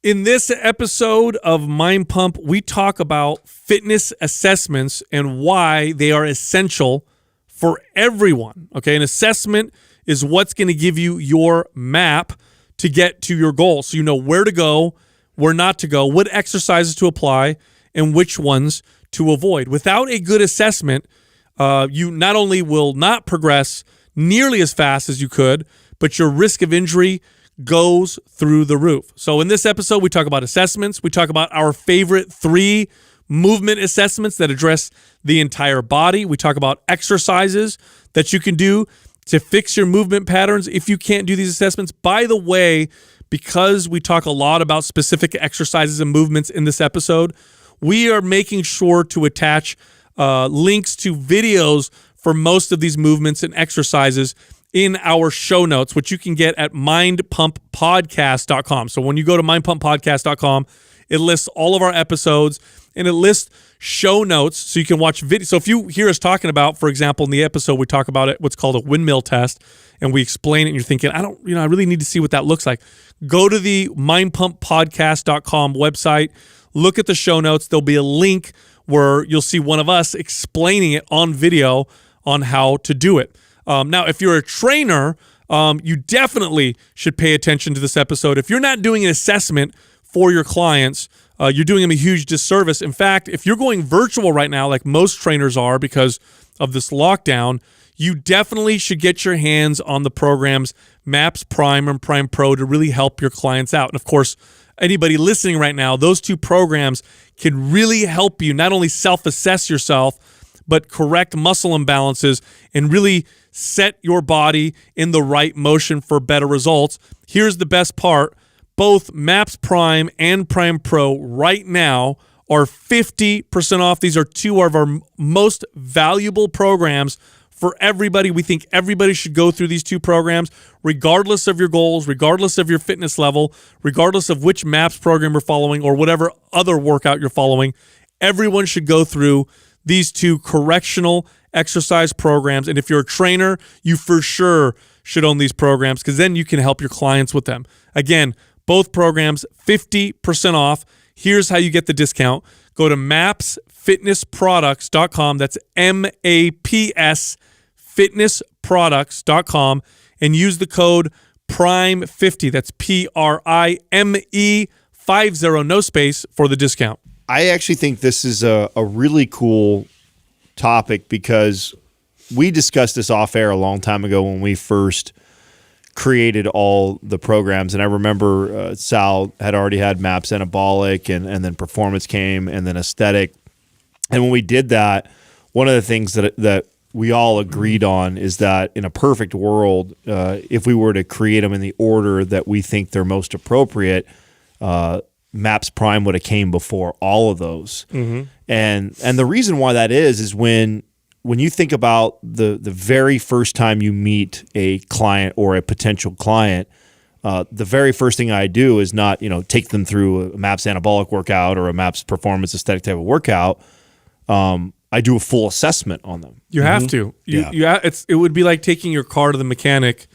In this episode of Mind Pump, we talk about fitness assessments and why they are essential for everyone. Okay, an assessment is what's going to give you your map to get to your goal. So you know where to go, where not to go, what exercises to apply, and which ones to avoid. Without a good assessment, you not only will not progress nearly as fast as you could, but your risk of injury goes through the roof. So in this episode, we talk about assessments. We talk about our favorite 3 movement assessments that address the entire body. We talk about exercises that you can do to fix your movement patterns if you can't do these assessments. By the way, because we talk a lot about specific exercises and movements in this episode, we are making sure to attach links to videos for most of these movements and exercises in our show notes, which you can get at mindpumppodcast.com. So when you go to mindpumppodcast.com, it lists all of our episodes and it lists show notes so you can watch video. So if you hear us talking about, for example, in the episode, we talk about what's called a windmill test, and we explain it and you're thinking, I really need to see what that looks like. Go to the mindpumppodcast.com website, look at the show notes. There'll be a link where you'll see one of us explaining it on video on how to do it. Now, if you're a trainer, you definitely should pay attention to this episode. If you're not doing an assessment for your clients, you're doing them a huge disservice. In fact, if you're going virtual right now, like most trainers are because of this lockdown, you definitely should get your hands on the programs MAPS Prime and Prime Pro to really help your clients out. And of course, anybody listening right now, those 2 programs can really help you not only self-assess yourself, but correct muscle imbalances and really set your body in the right motion for better results. Here's the best part. Both MAPS Prime and Prime Pro right now are 50% off. These are 2 of our most valuable programs for everybody. We think everybody should go through these 2 programs, regardless of your goals, regardless of your fitness level, regardless of which MAPS program you're following or whatever other workout you're following. Everyone should go through these 2 correctional exercise programs. And if you're a trainer, you for sure should own these programs because then you can help your clients with them. Again, both programs, 50% off. Here's how you get the discount. Go to mapsfitnessproducts.com. That's MAPS fitnessproducts.com and use the code PRIME50. That's PRIME50, no space, for the discount. I actually think this is a really cool topic because we discussed this off air a long time ago when we first created all the programs. And I remember Sal had already had MAPS Anabolic and then Performance came and then Aesthetic. And when we did that, one of the things that we all agreed on is that in a perfect world, if we were to create them in the order that we think they're most appropriate, MAPS Prime would have came before all of those. Mm-hmm. And the reason why that is when you think about the very first time you meet a client or a potential client, the very first thing I do is not, take them through a MAPS Anabolic workout or a MAPS Performance Aesthetic type of workout. I do a full assessment on them. You have to. It would be like taking your car to the mechanic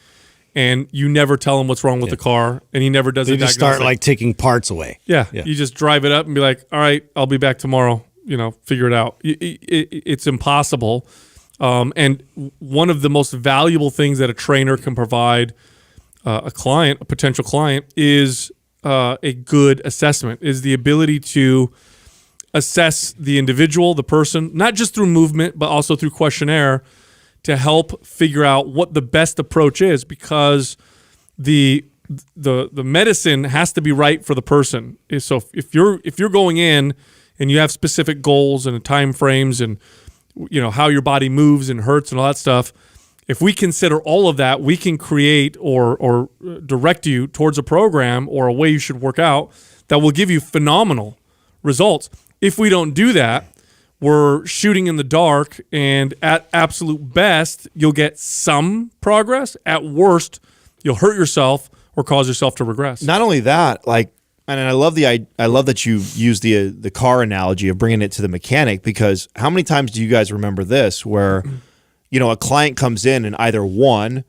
and you never tell him what's wrong with the car, and he never does it. You just start like taking parts away. Yeah. You just drive it up and be like, all right, I'll be back tomorrow, figure it out. It's impossible. And one of the most valuable things that a trainer can provide a potential client, is a good assessment, is the ability to assess the individual, the person, not just through movement, but also through questionnaire, to help figure out what the best approach is, because the medicine has to be right for the person. So if you're going in and you have specific goals and time frames and how your body moves and hurts and all that stuff, if we consider all of that, we can create or direct you towards a program or a way you should work out that will give you phenomenal results. If we don't do that, we're shooting in the dark, and at absolute best, you'll get some progress. At worst, you'll hurt yourself or cause yourself to regress. Not only that, and I love that you use the car analogy of bringing it to the mechanic, because how many times do you guys remember this where, a client comes in and either one,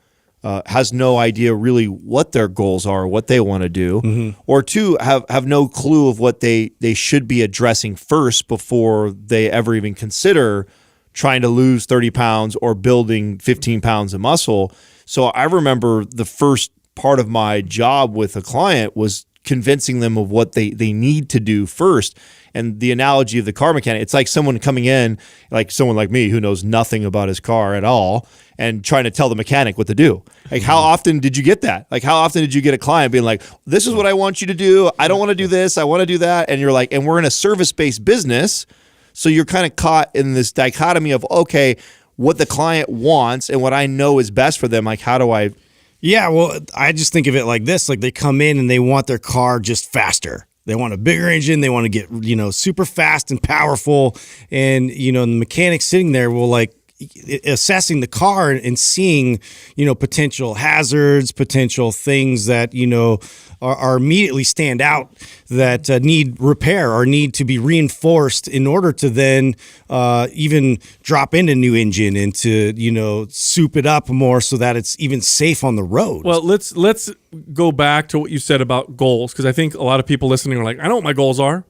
has no idea really what their goals are, what they want to do, or two, have no clue of what they should be addressing first before they ever even consider trying to lose 30 pounds or building 15 pounds of muscle. So I remember the first part of my job with a client was convincing them of what they need to do first. And the analogy of the car mechanic, it's like someone coming in, like someone like me who knows nothing about his car at all, and trying to tell the mechanic what to do. Like, how often did you get that? Like, how often did you get a client being like, this is what I want you to do. I don't want to do this. I want to do that. And you're like, and we're in a service-based business. So you're kind of caught in this dichotomy of, okay, what the client wants and what I know is best for them. Like, how do I... Yeah, well, I just think of it like this. Like, they come in and they want their car just faster. They want a bigger engine. They want to get, super fast and powerful. And, the mechanic sitting there will assessing the car and seeing, potential hazards, potential things that, are immediately stand out that need repair or need to be reinforced in order to then even drop in a new engine and to, soup it up more so that it's even safe on the road. Well, let's go back to what you said about goals, because I think a lot of people listening are like, I know what my goals are.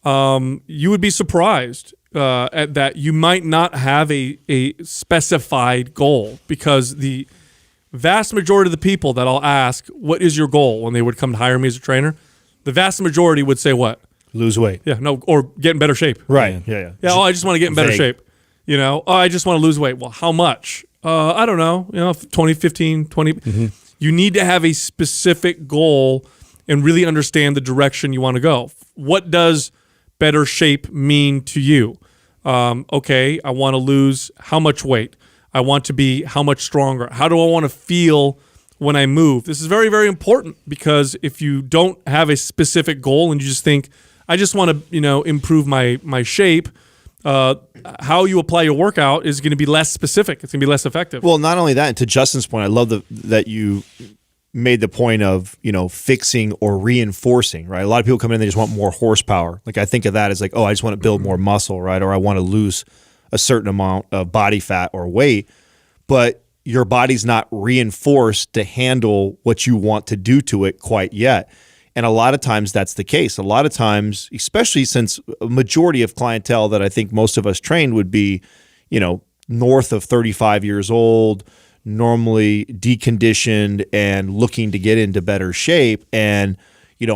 You would be surprised at that you might not have a specified goal, because the vast majority of the people that I'll ask, what is your goal, when they would come to hire me as a trainer, the vast majority would say what? Lose weight. Yeah, no, or get in better shape. Right. Yeah. Yeah, I just want to get in better shape. I just want to lose weight. Well, how much? I don't know, 20, 15, 20. You need to have a specific goal and really understand the direction you want to go. What does better shape mean to you? Okay, I want to lose how much weight? I want to be how much stronger? How do I want to feel when I move? This is very, very important, because if you don't have a specific goal and you just think, I just want to, improve my shape, how you apply your workout is going to be less specific. It's going to be less effective. Well, not only that, and to Justin's point, I love that you made the point of, fixing or reinforcing, right? A lot of people come in and they just want more horsepower. Like, I think of that as like, I just want to build more muscle, right? Or I want to lose a certain amount of body fat or weight, but your body's not reinforced to handle what you want to do to it quite yet. And a lot of times that's the case. A lot of times, especially since a majority of clientele that I think most of us trained would be, north of 35 years old, normally deconditioned and looking to get into better shape. And,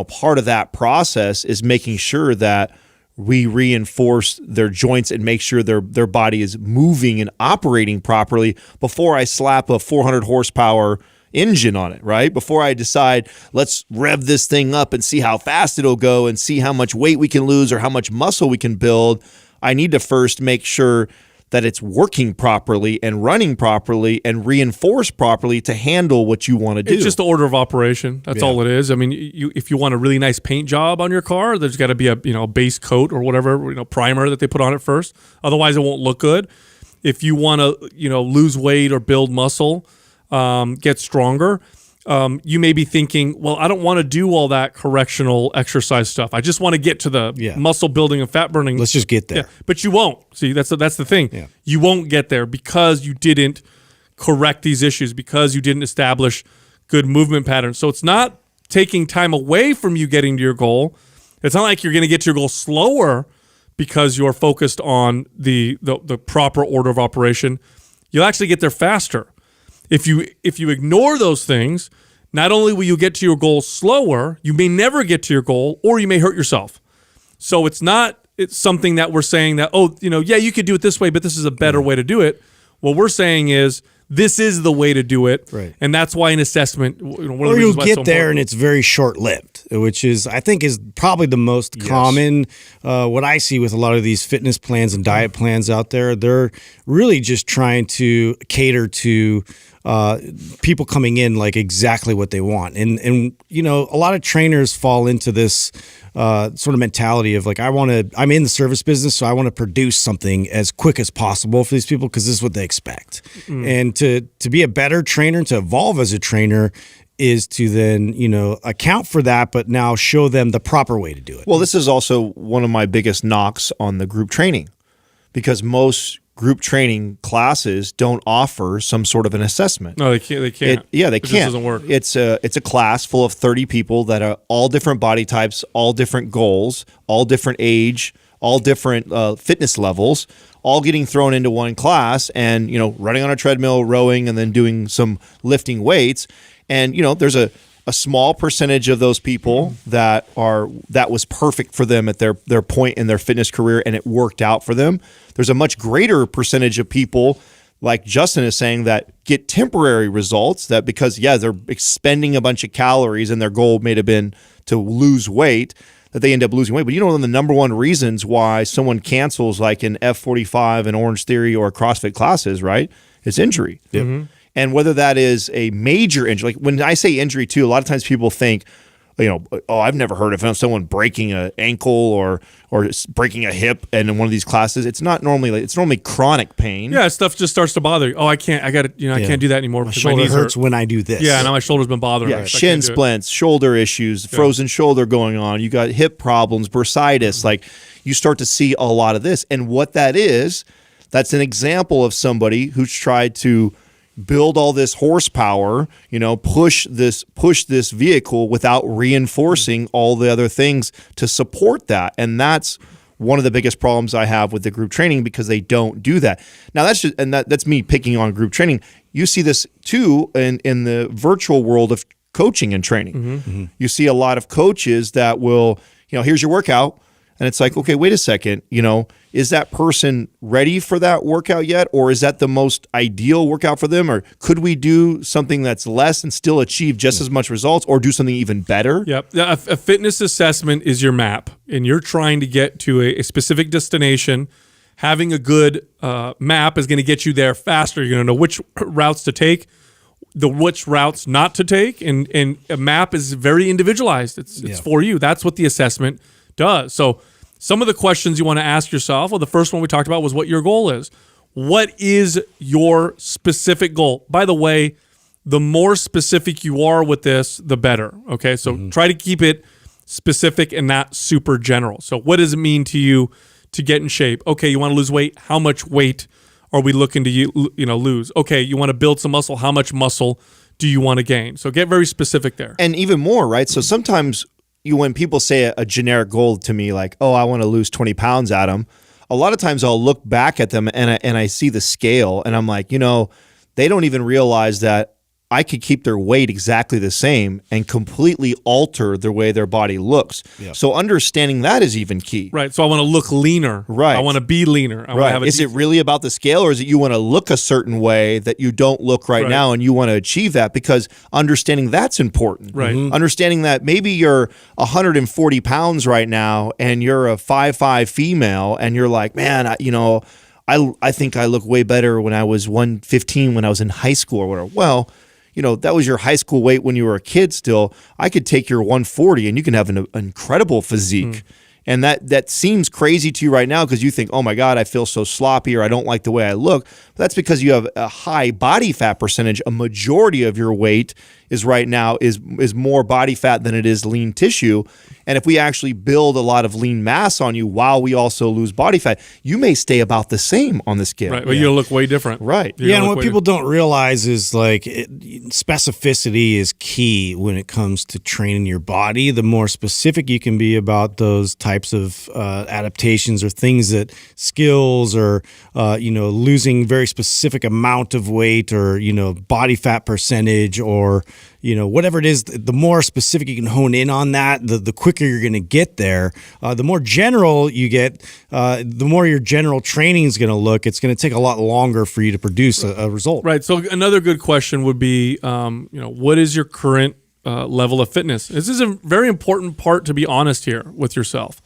part of that process is making sure that we reinforce their joints and make sure their body is moving and operating properly before I slap a 400 horsepower engine on it, right? Before I decide, let's rev this thing up and see how fast it'll go and see how much weight we can lose or how much muscle we can build, I need to first make sure that it's working properly and running properly and reinforced properly to handle what you want to do. It's just the order of operation. That's all it is. I mean, if you want a really nice paint job on your car, there's got to be a base coat or whatever, primer that they put on it first. Otherwise, it won't look good. If you want to, lose weight or build muscle, get stronger, you may be thinking, well, I don't want to do all that correctional exercise stuff. I just want to get to the muscle building and fat burning. Let's just get there. Yeah, but you won't. See, that's the thing. Yeah. You won't get there because you didn't correct these issues, because you didn't establish good movement patterns. So it's not taking time away from you getting to your goal. It's not like you're going to get to your goal slower because you're focused on the proper order of operation. You'll actually get there faster. If you ignore those things, not only will you get to your goal slower, you may never get to your goal, or you may hurt yourself. So it's something that we're saying that, you could do it this way, but this is a better way to do it. What we're saying is, this is the way to do it, right? And that's why an assessment, one of the or you'll get get so there and it's very short-lived, which I think is probably the most common. What I see with a lot of these fitness plans and diet plans out there, they're really just trying to cater to people coming in like exactly what they want, and a lot of trainers fall into this sort of mentality of like, I'm in the service business, so I want to produce something as quick as possible for these people because this is what they expect. And to be a better trainer, to evolve as a trainer, is to then, account for that, but now show them the proper way to do it. Well, this is also one of my biggest knocks on the group training, because most group training classes don't offer some sort of an assessment. No, they can't. They can't. They It can't. just doesn't work. It's a class full of 30 people that are all different body types, all different goals, all different age, all different fitness levels, all getting thrown into one class, and running on a treadmill, rowing, and then doing some lifting weights. And there's a small percentage of those people that was perfect for them at their point in their fitness career, and it worked out for them. There's a much greater percentage of people, like Justin is saying, that get temporary results, that because they're expending a bunch of calories and their goal may have been to lose weight, that they end up losing weight. But one of the number one reasons why someone cancels like an F45, an Orange Theory, or a CrossFit classes, right, is injury. Yep. Mm-hmm. And whether that is a major injury, like when I say injury too, a lot of times people think, I've never heard of someone breaking an ankle or breaking a hip, and in one of these classes, it's normally chronic pain. Yeah, stuff just starts to bother you. Oh, I can't. I got to. I can't do that anymore. My because shoulder knees hurts when I do this. Yeah, now my shoulder's been bothering me. Yeah, So I shin can't do it. splints, shoulder issues, frozen shoulder going on. You got hip problems, bursitis. Like you start to see a lot of this, and what that is, that's an example of somebody who's tried to build all this horsepower, push this vehicle without reinforcing all the other things to support that. And that's one of the biggest problems I have with the group training, because they don't do that. Now that's me picking on group training. You see this too in the virtual world of coaching and training. Mm-hmm. You see a lot of coaches that will, here's your workout. And it's like, okay, wait a second, is that person ready for that workout yet? Or is that the most ideal workout for them? Or could we do something that's less and still achieve just as much results, or do something even better? Yep. A fitness assessment is your map, and you're trying to get to a specific destination. Having a good map is going to get you there faster. You're going to know which routes to take, which routes not to take, and a map is very individualized. It's for you. That's what the assessment does. So some of the questions you want to ask yourself, well, the first one we talked about was what your goal is. What is your specific goal? By the way, the more specific you are with this, the better. Okay, so try to keep it specific and not super general. So what does it mean to you to get in shape? Okay, you want to lose weight. How much weight are we looking to lose? Okay, you want to build some muscle. How much muscle do you want to gain? So get very specific there. And even more, right? So sometimes when people say a generic goal to me, like, oh, I want to lose 20 pounds, Adam, a lot of times I'll look back at them and I see the scale, and I'm like, they don't even realize that I could keep their weight exactly the same and completely alter the way their body looks. Yep. So understanding that is even key. Right. So I want to look leaner. Right. I want to be leaner. I want to have Is it really about the scale, or is it you want to look a certain way that you don't look right now, and you want to achieve that? Because understanding that's important. Right. Mm-hmm. Understanding that maybe you're 140 pounds right now and you're a 5'5" female, and you're like, man, I think I look way better when I was 115 when I was in high school or whatever. Well, that was your high school weight when you were a kid still. I could take your 140 and you can have an incredible physique. And that seems crazy to you right now because you think, oh my God, I feel so sloppy, or I don't like the way I look. But that's because you have a high body fat percentage. A majority of your weight is right now is more body fat than it is lean tissue. And if we actually build a lot of lean mass on you while we also lose body fat, you may stay about the same on the scale. Right, but you'll look way different. Right. And what people don't realize is specificity is key when it comes to training your body. The more specific you can be about those types of adaptations or things skills or, losing very specific amount of weight or, body fat percentage or, whatever it is, the more specific you can hone in on that, the quicker you're going to get there. The more general you get, the more your general training is going to look. It's going to take a lot longer for you to produce a result. Right. So another good question would be, what is your current level of fitness? This is a very important part to be honest here with yourself.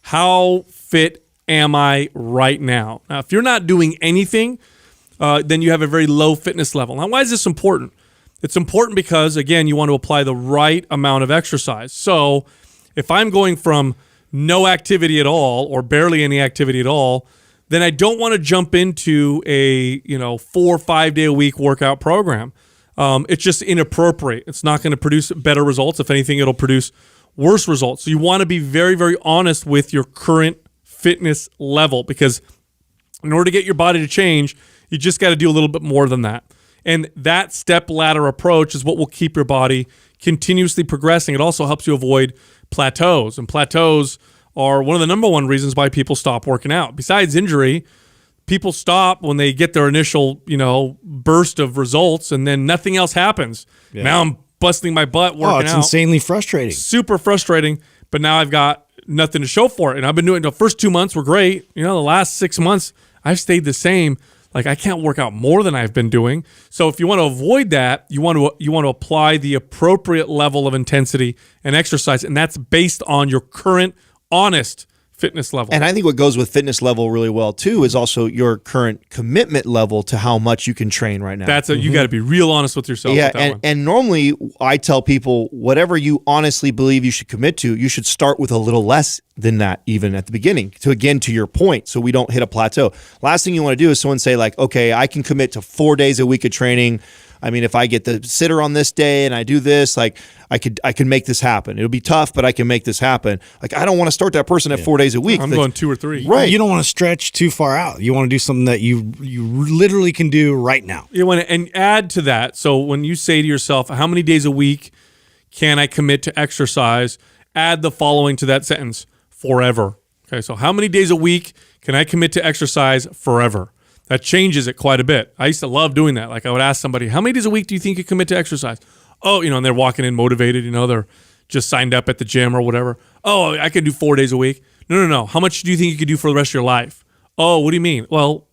How fit am I right now? Now, if you're not doing anything, then you have a very low fitness level. Now, why is this important? It's important because, again, you want to apply the right amount of exercise. So if I'm going from no activity at all or barely any activity at all, then I don't want to jump into a 4 or 5 day a week workout program. It's just inappropriate. It's not going to produce better results. If anything, it'll produce worse results. So you want to be very, very honest with your current fitness level, because In order to get your body to change, you just got to do a little bit more than that. And that step ladder approach is what will keep your body continuously progressing. It also helps you avoid plateaus. And plateaus are one of the number one reasons why people stop working out. Besides injury, people stop when they get their initial, burst of results, and then nothing else happens. Yeah. Now I'm busting my butt working out. It's insanely frustrating. Super frustrating, but now I've got nothing to show for it. And I've been doing the first 2 months were great. The last 6 months, I've stayed the same. Like, I can't work out more than I've been doing. So if you want to avoid that, you want to apply the appropriate level of intensity and exercise, and that's based on your current honest fitness level. And I think what goes with fitness level really well too is also your current commitment level to how much you can train right now. You got to be real honest with yourself. Yeah, with that one. And normally I tell people whatever you honestly believe you should commit to, you should start with a little less than that even at the beginning. To your point, so we don't hit a plateau. Last thing you want to do is someone say like, okay, I can commit to 4 days a week of training. I mean, if I get the sitter on this day and I do this, like I could make this happen. It'll be tough, but I can make this happen. Like, I don't want to start that person at 4 days a week. I'm going 2 or 3. Right. You don't want to stretch too far out. You want to do something that you literally can do right now. You want to, and add to that. So when you say to yourself, how many days a week can I commit to exercise? Add the following to that sentence: forever. Okay. So how many days a week can I commit to exercise forever? That changes it quite a bit. I used to love doing that. Like, I would ask somebody, how many days a week do you think you commit to exercise? Oh, and they're walking in motivated, they're just signed up at the gym or whatever. Oh, I can do 4 days a week. No. How much do you think you could do for the rest of your life? Oh, what do you mean? Well,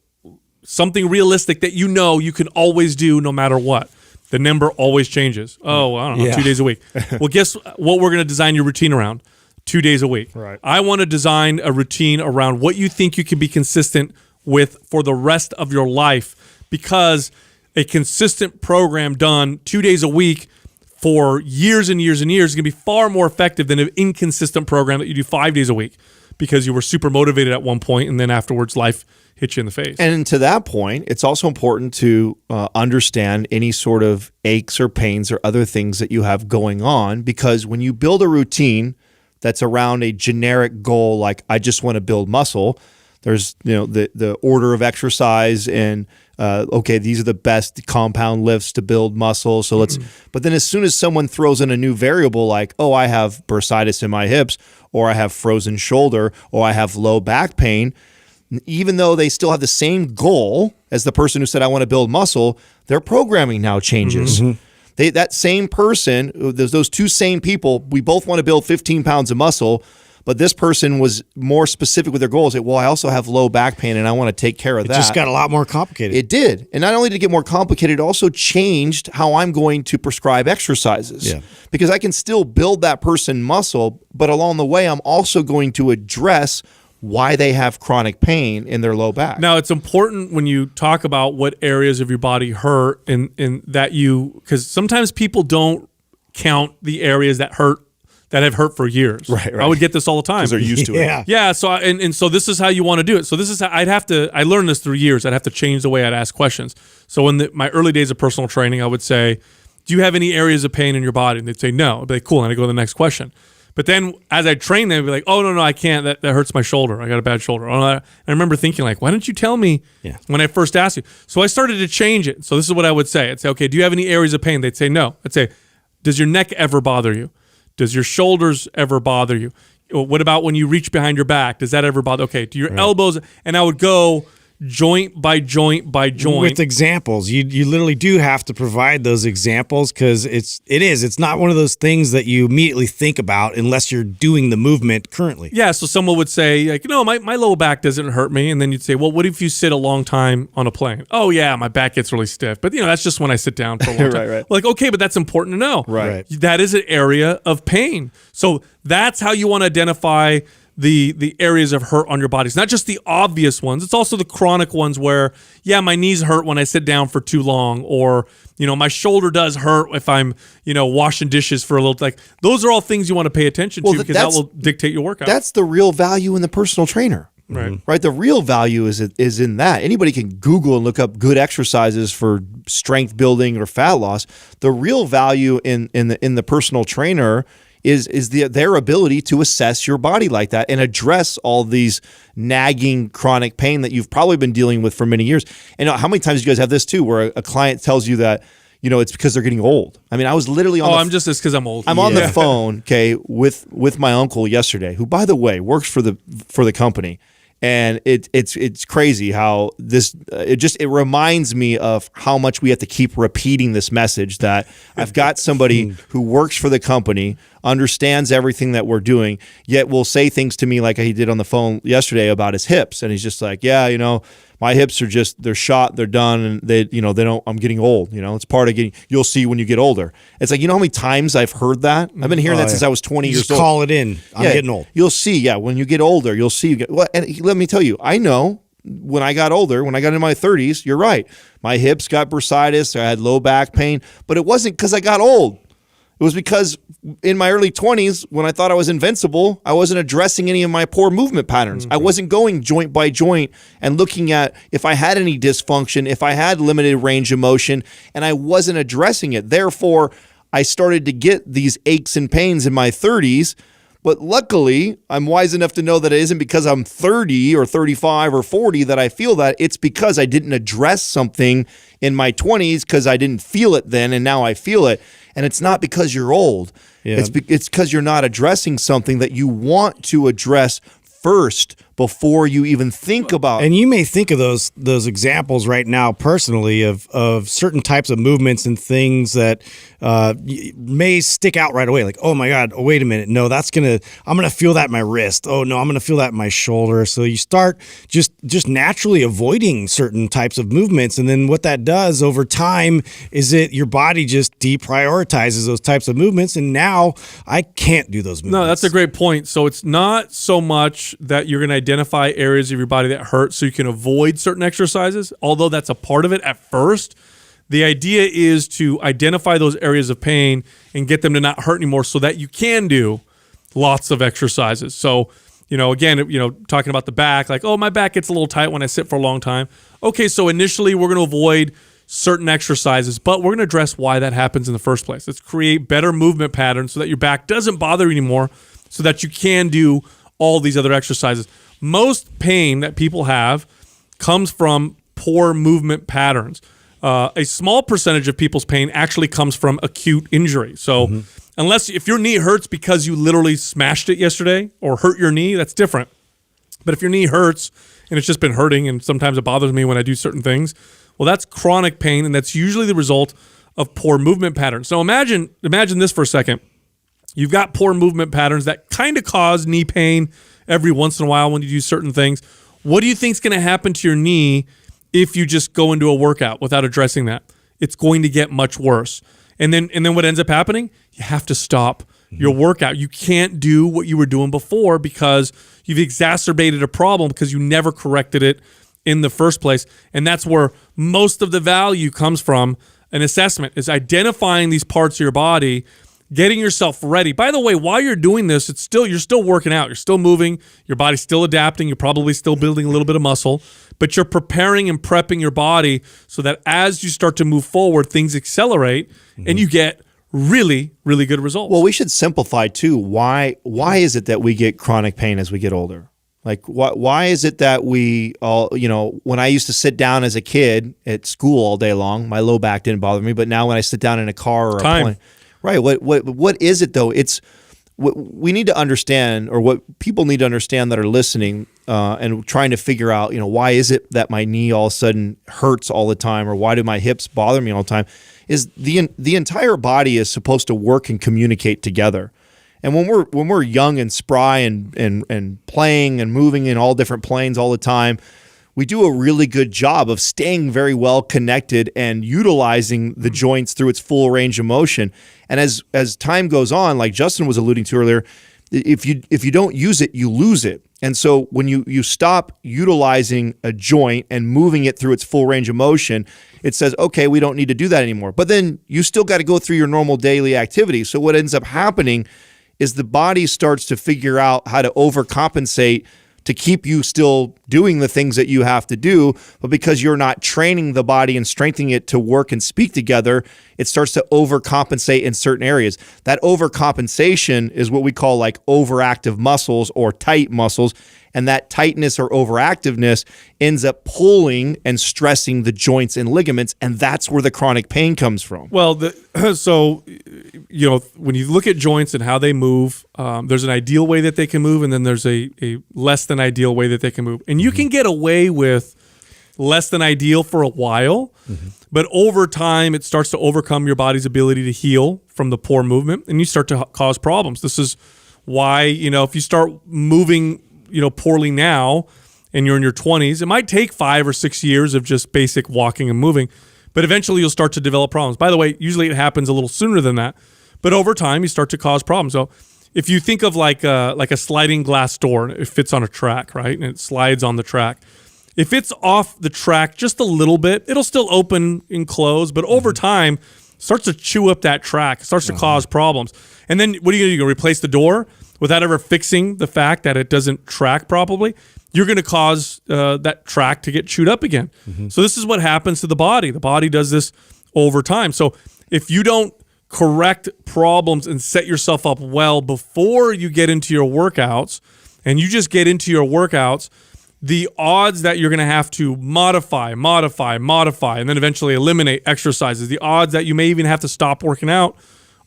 something realistic that you can always do no matter what. The number always changes. Oh, I don't know, 2 days a week. Well, guess what we're going to design your routine around? 2 days a week. Right. I want to design a routine around what you think you can be consistent with for the rest of your life, because a consistent program done 2 days a week for years and years and years is going to be far more effective than an inconsistent program that you do 5 days a week because you were super motivated at one point and then afterwards life hit you in the face. And to that point, it's also important to understand any sort of aches or pains or other things that you have going on, because when you build a routine that's around a generic goal, like I just want to build muscle, there's the order of exercise and okay, these are the best compound lifts to build muscle. So but then as soon as someone throws in a new variable like, oh, I have bursitis in my hips, or I have frozen shoulder, or I have low back pain, even though they still have the same goal as the person who said I want to build muscle, their programming now changes. That same person, those two same people, we both want to build 15 pounds of muscle. But this person was more specific with their goals. Well, I also have low back pain and I want to take care of that. It just got a lot more complicated. It did. And not only did it get more complicated, it also changed how I'm going to prescribe exercises. Yeah. Because I can still build that person muscle, but along the way, I'm also going to address why they have chronic pain in their low back. Now, it's important when you talk about what areas of your body hurt and that because sometimes people don't count the areas that have hurt for years. Right. I would get this all the time. Because they're used to it. Yeah. So so this is how you want to do it. So this is how I learned this through years. I'd have to change the way I'd ask questions. So in my early days of personal training, I would say, do you have any areas of pain in your body? And they'd say, no. I'd be like, cool. And I'd go to the next question. But then as I train them, I'd be like, oh, no, I can't. That hurts my shoulder. I got a bad shoulder. I remember thinking like, why didn't you tell me when I first asked you? So I started to change it. So this is what I would say. I'd say, okay, do you have any areas of pain? They'd say, no. I'd say, does your neck ever bother you? Does your shoulders ever bother you? What about when you reach behind your back? Does that ever bother? Okay, do your elbows? And I would go joint by joint by joint. With examples. You literally do have to provide those examples, because it's not one of those things that you immediately think about unless you're doing the movement currently. Yeah, so someone would say, like, no, my lower back doesn't hurt me. And then you'd say, well, what if you sit a long time on a plane? Oh, yeah, my back gets really stiff. But, that's just when I sit down for a long time. Right. Like, okay, but that's important to know. Right. That is an area of pain. So that's how you want to identify the areas of hurt on your body. It's not just the obvious ones. It's also the chronic ones where, my knees hurt when I sit down for too long, or, my shoulder does hurt if I'm, washing dishes for a little. Like, those are all things you want to pay attention to, because that will dictate your workout. That's the real value in the personal trainer. Right. The real value is in that. Anybody can Google and look up good exercises for strength building or fat loss. The real value in the personal trainer is their ability to assess your body like that and address all these nagging chronic pain that you've probably been dealing with for many years. And how many times do you guys have this too, where a client tells you that, it's because they're getting old? I mean, I was literally on I'm just this because I'm old. I'm on the phone, okay, with my uncle yesterday, who, by the way, works for the company. And it's crazy how this it reminds me of how much we have to keep repeating this message that I've got somebody who works for the company, understands everything that we're doing, yet will say things to me like he did on the phone yesterday about his hips, and he's just like, my hips are they're shot, they're done, and they don't. I'm getting old. It's part of getting. You'll see when you get older. It's like, how many times I've heard that? I've been hearing that since I was 20 years old. Just call it in. I'm getting old. You'll see. Yeah, when you get older, you'll see. And let me tell you, I know when I got older, when I got in my 30s, you're right. My hips got bursitis. I had low back pain, but it wasn't because I got old. It was because in my early 20s, when I thought I was invincible, I wasn't addressing any of my poor movement patterns. I wasn't going joint by joint and looking at if I had any dysfunction, if I had limited range of motion, and I wasn't addressing it. Therefore, I started to get these aches and pains in my 30s. But luckily, I'm wise enough to know that it isn't because I'm 30 or 35 or 40 that I feel that. It's because I didn't address something in my 20s because I didn't feel it then, and now I feel it. And it's not because you're old. Yeah. It's because you're not addressing something that you want to address first before you even think about. And you may think of those examples right now personally of certain types of movements and things that may stick out right away. Like, oh my God, oh, wait a minute. No, I'm going to feel that in my wrist. Oh no, I'm going to feel that in my shoulder. So you start just naturally avoiding certain types of movements. And then what that does over time is your body just deprioritizes those types of movements. And now I can't do those movements. No, that's a great point. So it's not so much that you're going to identify areas of your body that hurt so you can avoid certain exercises, although that's a part of it at first. The idea is to identify those areas of pain and get them to not hurt anymore so that you can do lots of exercises. So, again, talking about the back, like, oh, my back gets a little tight when I sit for a long time. Okay, so initially we're going to avoid certain exercises, but we're going to address why that happens in the first place. Let's create better movement patterns so that your back doesn't bother you anymore so that you can do all these other exercises. Most pain that people have comes from poor movement patterns. A small percentage of people's pain actually comes from acute injury. So if your knee hurts because you literally smashed it yesterday or hurt your knee, that's different. But if your knee hurts and it's just been hurting and sometimes it bothers me when I do certain things, well, that's chronic pain, and that's usually the result of poor movement patterns. So imagine this for a second. You've got poor movement patterns that kind of cause knee pain every once in a while when you do certain things. What do you think is going to happen to your knee if you just go into a workout without addressing that? It's going to get much worse. And then what ends up happening? You have to stop your workout. You can't do what you were doing before because you've exacerbated a problem because you never corrected it in the first place. And that's where most of the value comes from. An assessment is identifying these parts of your body, getting yourself ready. By the way, while you're doing this, you're still working out. You're still moving. Your body's still adapting. You're probably still building a little bit of muscle, but you're preparing and prepping your body so that as you start to move forward, things accelerate and you get really, really good results. Well, we should simplify too. Why is it that we get chronic pain as we get older? Like, why is it that we all, when I used to sit down as a kid at school all day long, my low back didn't bother me, but now when I sit down in a car or a plane, right? What is it though? It's what we need to understand, or what people need to understand that are listening and trying to figure out, why is it that my knee all of a sudden hurts all the time, or why do my hips bother me all the time? Is the entire body is supposed to work and communicate together. And when we're young and spry and playing and moving in all different planes all the time, we do a really good job of staying very well connected and utilizing the joints through its full range of motion. And as time goes on, like Justin was alluding to earlier, if you don't use it, you lose it. And so when you stop utilizing a joint and moving it through its full range of motion, it says, okay, we don't need to do that anymore. But then you still got to go through your normal daily activity. So what ends up happening is the body starts to figure out how to overcompensate to keep you still doing the things that you have to do, but because you're not training the body and strengthening it to work and speak together, it starts to overcompensate in certain areas. That overcompensation is what we call like overactive muscles or tight muscles. And that tightness or overactiveness ends up pulling and stressing the joints and ligaments. And that's where the chronic pain comes from. Well, so, when you look at joints and how they move, there's an ideal way that they can move, and then there's a less than ideal way that they can move. And you can get away with less than ideal for a while, but over time, it starts to overcome your body's ability to heal from the poor movement, and you start to cause problems. This is why, if you start moving poorly now and you're in your 20s, it might take 5 or 6 years of just basic walking and moving, but eventually you'll start to develop problems. By the way, usually it happens a little sooner than that, but over time you start to cause problems. So if you think of like a sliding glass door, it fits on a track, right? And it slides on the track. If it's off the track just a little bit, it'll still open and close, but over time it starts to chew up that track, it starts to cause problems. And then what are you going to do? You're going to replace the door without ever fixing the fact that it doesn't track properly. You're going to cause that track to get chewed up again. So this is what happens to the body. The body does this over time. So if you don't correct problems and set yourself up well before you get into your workouts, and you just get into your workouts, the odds that you're going to have to modify, and then eventually eliminate exercises, the odds that you may even have to stop working out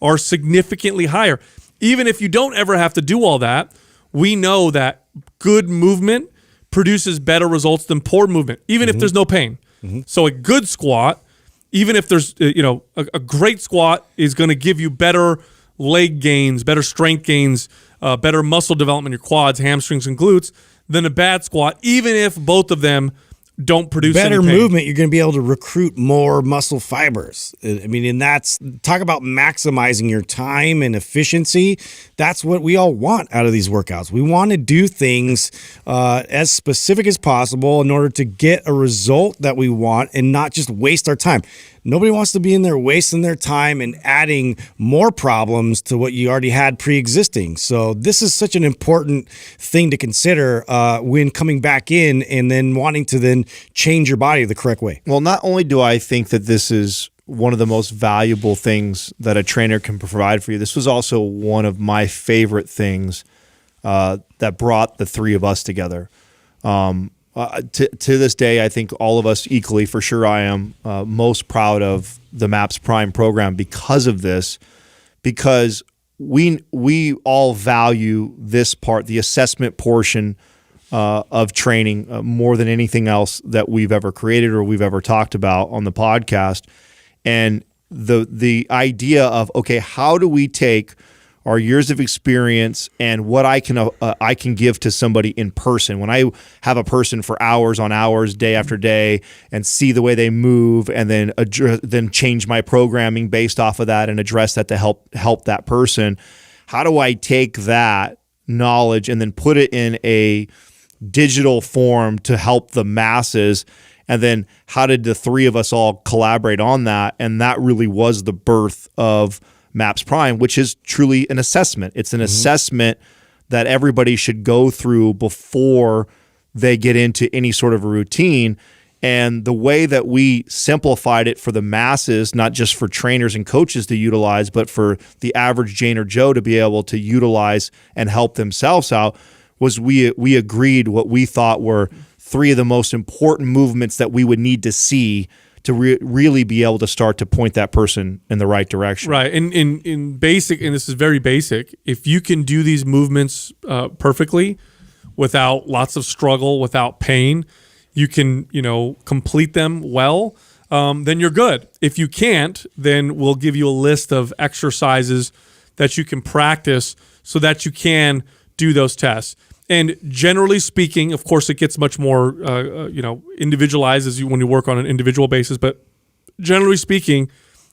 are significantly higher. Even if you don't ever have to do all that, we know that good movement produces better results than poor movement, even if there's no pain. So a good squat, even if there's, a great squat is going to give you better leg gains, better strength gains, better muscle development in your quads, hamstrings, and glutes than a bad squat, even if both of them don't produce better any pain. movement. You're going to be able to recruit more muscle fibers. I mean, and that's, talk about maximizing your time and efficiency. That's what we all want out of these workouts. We want to do things as specific as possible in order to get a result that we want and not just waste our time. Nobody wants to be in there wasting their time and adding more problems to what you already had pre-existing. So this is such an important thing to consider when coming back in and then wanting to then change your body the correct way. Well, not only do I think that this is one of the most valuable things that a trainer can provide for you, this was also one of my favorite things that brought the three of us together. To this day, I think all of us equally, for sure I am, most proud of the MAPS Prime program because of this, because we all value this part, the assessment portion of training more than anything else that we've ever created or we've ever talked about on the podcast. And the idea of, okay, how do we take our years of experience and what I can give to somebody in person. When I have a person for hours on hours, day after day, and see the way they move, and then change my programming based off of that and address that to help that person. How do I take that knowledge and then put it in a digital form to help the masses? And then how did the three of us all collaborate on that? And that really was the birth of MAPS Prime, which is truly an assessment. It's an assessment that everybody should go through before they get into any sort of a routine. And the way that we simplified it for the masses, not just for trainers and coaches to utilize, but for the average Jane or Joe to be able to utilize and help themselves out, was we agreed what we thought were three of the most important movements that we would need to see to really be able to start to point that person in the right direction. Right. And in basic, and this is very basic, if you can do these movements perfectly without lots of struggle, without pain, you can, complete them well, then you're good. If you can't, then we'll give you a list of exercises that you can practice so that you can do those tests. And generally speaking, of course, it gets much more, individualized when you work on an individual basis. But generally speaking,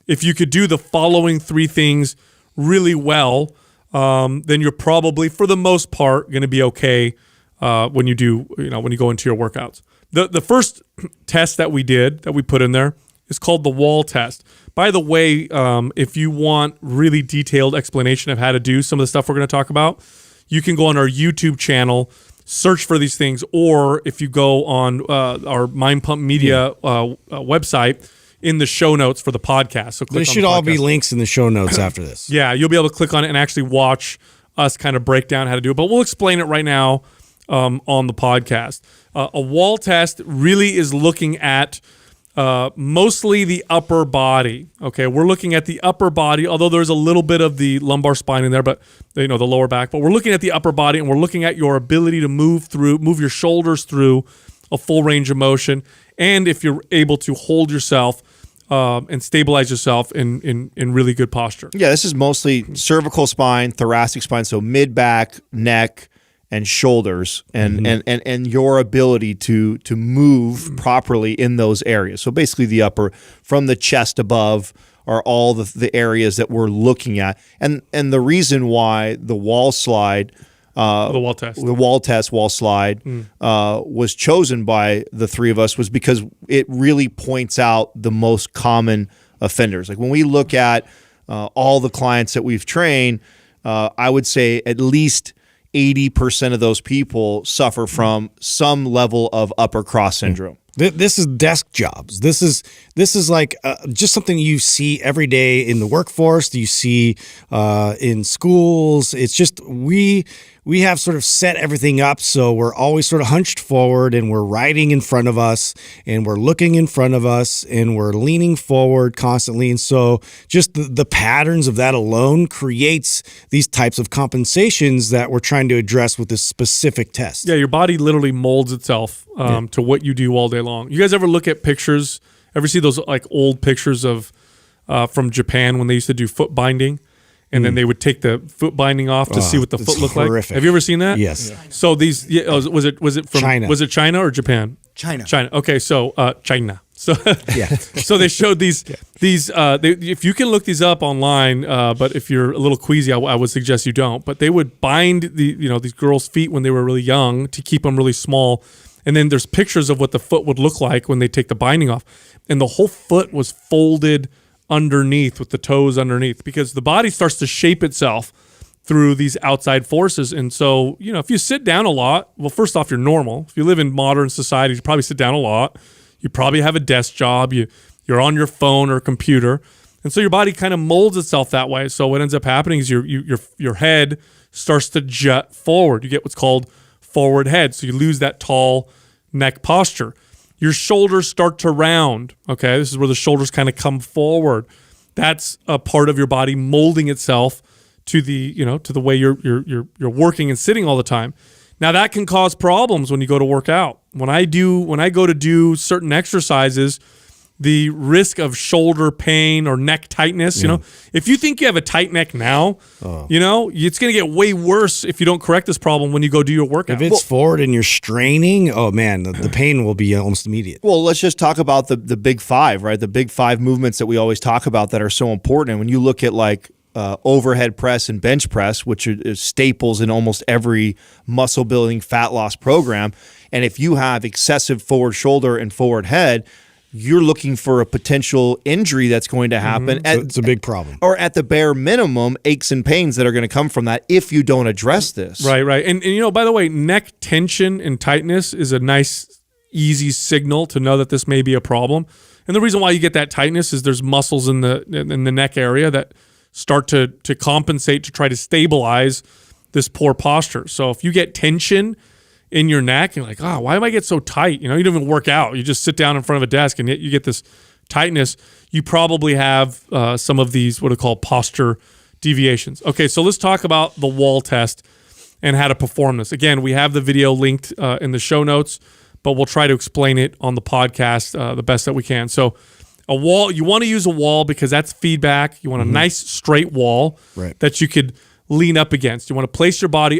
if you could do the following three things really well, then you're probably, for the most part, going to be okay when you go into your workouts. The first test that we put in there is called the wall test. By the way, if you want really detailed explanation of how to do some of the stuff we're going to talk about, you can go on our YouTube channel, search for these things, or if you go on our Mind Pump Media website, in the show notes for the podcast. So click There on should the all be podcast. links in the show notes after this. Yeah, you'll be able to click on it and actually watch us kind of break down how to do it. But we'll explain it right now on the podcast. A wall test really is looking at mostly the upper body. Okay, we're looking at the upper body, although there's a little bit of the lumbar spine in there, but the lower back. But we're looking at the upper body, and we're looking at your ability to move your shoulders through a full range of motion, and if you're able to hold yourself and stabilize yourself in really good posture. Yeah, this is mostly cervical spine, thoracic spine, so mid back, neck, and shoulders, and your ability to move properly in those areas. So basically, the upper from the chest above are all the areas that we're looking at, and the reason why the wall slide. The wall slide was chosen by the three of us was because it really points out the most common offenders. Like when we look at all the clients that we've trained, I would say at least 80% of those people suffer from some level of upper cross syndrome. This is desk jobs. This is like just something you see every day in the workforce. You see in schools. It's just we have sort of set everything up so we're always sort of hunched forward, and we're riding in front of us, and we're looking in front of us, and we're leaning forward constantly. And so just the patterns of that alone creates these types of compensations that we're trying to address with this specific test. Yeah, your body literally molds itself to what you do all day long. You guys ever look at pictures? Ever see those like old pictures of from Japan when they used to do foot binding, and then they would take the foot binding off to see what the foot looked like? Have you ever seen that? Yes. So these was it from China. Was it China or Japan? China. Okay, so China. So Yeah. so they showed these if you can look these up online, but if you're a little queasy, I would suggest you don't. But they would bind these girls' feet when they were really young to keep them really small. And then there's pictures of what the foot would look like when they take the binding off. And the whole foot was folded underneath with the toes underneath, because the body starts to shape itself through these outside forces. And so, if you sit down a lot, well, first off, you're normal. If you live in modern society, you probably sit down a lot. You probably have a desk job. You're on your phone or computer. And so your body kind of molds itself that way. So what ends up happening is your head starts to jut forward. You get what's called forward head. So you lose that tall neck posture. Your shoulders start to round. Okay, this is where the shoulders kind of come forward. That's a part of your body molding itself to the to the way you're working and sitting all the time. Now that can cause problems when you go to work out. When I go to do certain exercises, the risk of shoulder pain or neck tightness, if you think you have a tight neck now, it's going to get way worse if you don't correct this problem when you go do your workout. If it's forward and you're straining, oh man, the pain will be almost immediate. Well, let's just talk about the big five, right? The big five movements that we always talk about that are so important. And when you look at like overhead press and bench press, which are staples in almost every muscle building fat loss program, and if you have excessive forward shoulder and forward head, you're looking for a potential injury that's going to happen. It's a big problem. Or at the bare minimum, aches and pains that are going to come from that if you don't address this. Right. And by the way, neck tension and tightness is a nice, easy signal to know that this may be a problem. And the reason why you get that tightness is there's muscles in the neck area that start to compensate to try to stabilize this poor posture. So if you get tension in your neck, you're like, why do I get so tight? You don't even work out. You just sit down in front of a desk and yet you get this tightness. You probably have some of these what are called posture deviations. Okay, so let's talk about the wall test and how to perform this. Again, we have the video linked in the show notes, but we'll try to explain it on the podcast the best that we can. So a wall, you want to use a wall because that's feedback. You want a nice straight wall that you could lean up against. You want to place your body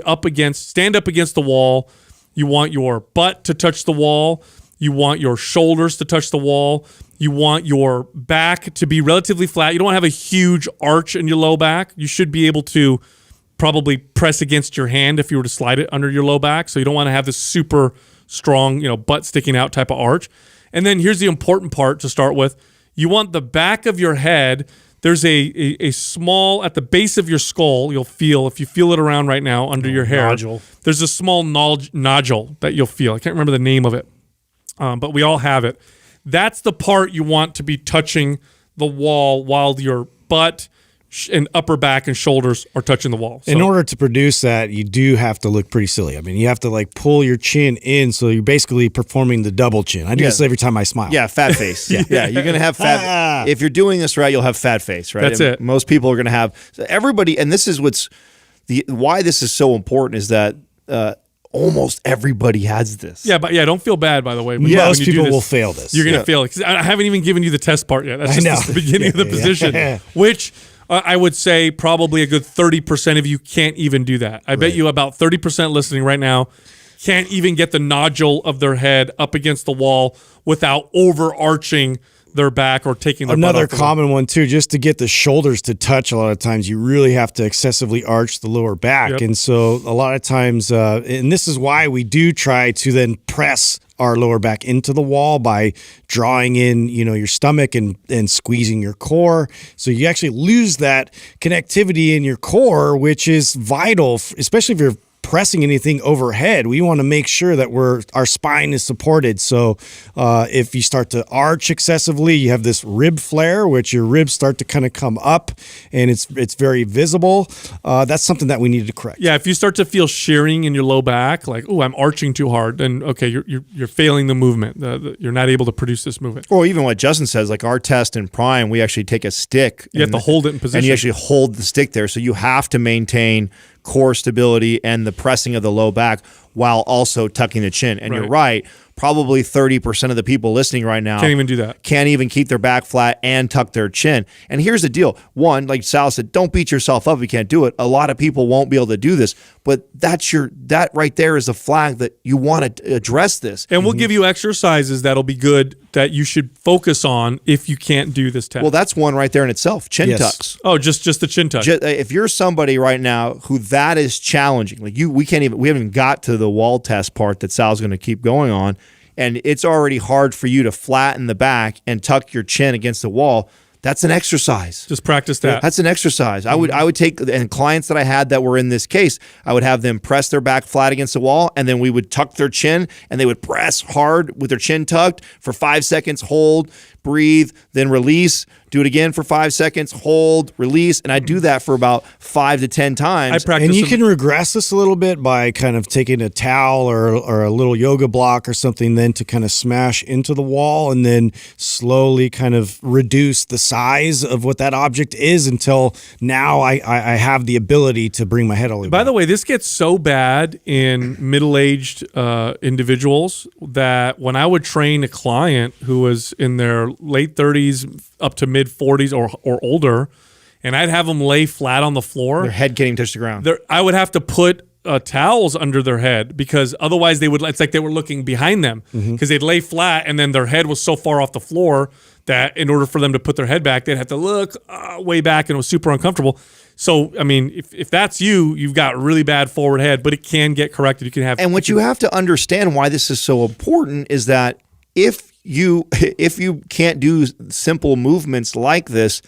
stand up against the wall. You want your butt to touch the wall. You want your shoulders to touch the wall. You want your back to be relatively flat. You don't want to have a huge arch in your low back. You should be able to probably press against your hand if you were to slide it under your low back. So you don't want to have this super strong, butt sticking out type of arch. And then here's the important part to start with. You want the back of your head. There's a small, at the base of your skull, if you feel it around right now under your hair, nodule. There's a small nodule that you'll feel. I can't remember the name of it, but we all have it. That's the part you want to be touching the wall while your butt and upper back and shoulders are touching the wall. So, in order to produce that, you do have to look pretty silly. I mean, you have to like pull your chin in, so you're basically performing the double chin. I do this every time I smile. Yeah, fat face. yeah, you're gonna have fat. If you're doing this right, you'll have fat face. Right. That's it. Most people are gonna have everybody, and this is why this is so important is that almost everybody has this. Yeah, but don't feel bad, by the way. Most people will fail this. You're gonna fail it because I haven't even given you the test part yet. That's just the beginning of the position, which. I would say probably a good 30% of you can't even do that. I bet you about 30% listening right now can't even get the nodule of their head up against the wall without overarching their back or taking their Another butt off common one too, just to get the shoulders to touch, a lot of times you really have to excessively arch the lower back. Yep. And so a lot of times, and this is why we do try to then press our lower back into the wall by drawing in, your stomach and squeezing your core. So you actually lose that connectivity in your core, which is vital, especially if you're pressing anything overhead. We want to make sure that our spine is supported. So if you start to arch excessively, you have this rib flare, which your ribs start to kind of come up, and it's very visible. That's something that we need to correct. Yeah, if you start to feel shearing in your low back, like, oh, I'm arching too hard, then okay, you're failing the movement. You're not able to produce this movement. Or even what Justin says, like our test in Prime, we actually take a stick. You have to hold it in position. And you actually hold the stick there. So you have to maintain core stability and the pressing of the low back while also tucking the chin. And you're right, probably 30% of the people listening right now can't even do that. Can't even keep their back flat and tuck their chin. And here's the deal. One, like Sal said, don't beat yourself up if you can't do it. A lot of people won't be able to do this, but that right there is a flag that you want to address this. And we'll give you exercises that'll be good that you should focus on if you can't do this test. Well, that's one right there in itself. Chin tucks. Oh, just the chin tuck. If you're somebody right now who that is challenging, like we haven't even got to the wall test part that Sal's going to keep going on, and it's already hard for you to flatten the back and tuck your chin against the wall. That's an exercise. Just practice that. That's an exercise. I would take, and clients that I had that were in this case, I would have them press their back flat against the wall, and then we would tuck their chin, and they would press hard with their chin tucked for 5 seconds, hold, breathe, then release. Do it again for 5 seconds, hold, release, and I do that for about 5 to 10 times. I practice. And you can regress this a little bit by kind of taking a towel or a little yoga block or something, then to kind of smash into the wall, and then slowly kind of reduce the size of what that object is until now I have the ability to bring my head all the way back. By the way, this gets so bad in middle-aged individuals that when I would train a client who was in their late 30s up to mid 40s or older, and I'd have them lay flat on the floor. Their head getting touched the ground. I would have to put towels under their head because otherwise it's like they were looking behind them because they'd lay flat and then their head was so far off the floor that in order for them to put their head back, they'd have to look way back, and it was super uncomfortable. So, I mean, if that's you've got really bad forward head, but it can get corrected. You can have. And what you have to understand why this is so important is that if you can't do simple movements like this,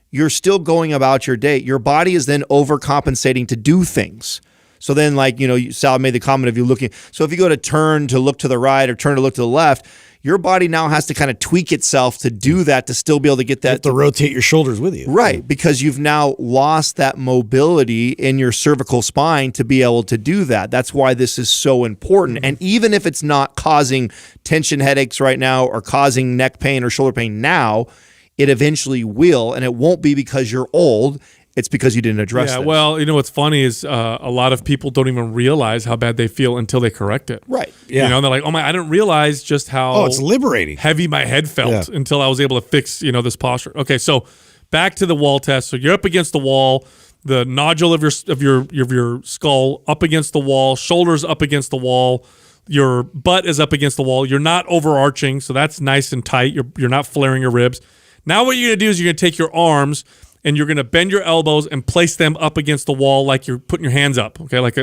you're still going about your day. Your body is then overcompensating to do things. So then, like, Sal made the comment of you looking. So if you go to turn to look to the right or turn to look to the left, your body now has to kind of tweak itself to do that, to still be able to get that. You have to rotate your shoulders with you. Right, because you've now lost that mobility in your cervical spine to be able to do that. That's why this is so important. And even if it's not causing tension headaches right now or causing neck pain or shoulder pain now, it eventually will, and it won't be because you're old. It's because you didn't address it. Yeah, well, what's funny is a lot of people don't even realize how bad they feel until they correct it. Right. Yeah. And they're like, oh my, I didn't realize just how it's liberating. Heavy my head felt until I was able to fix, this posture. Okay, so back to the wall test. So you're up against the wall, the nodule of your skull up against the wall, shoulders up against the wall, your butt is up against the wall. You're not overarching, so that's nice and tight. You're not flaring your ribs. Now what you're gonna do is you're gonna take your arms and you're going to bend your elbows and place them up against the wall like you're putting your hands up, okay? Like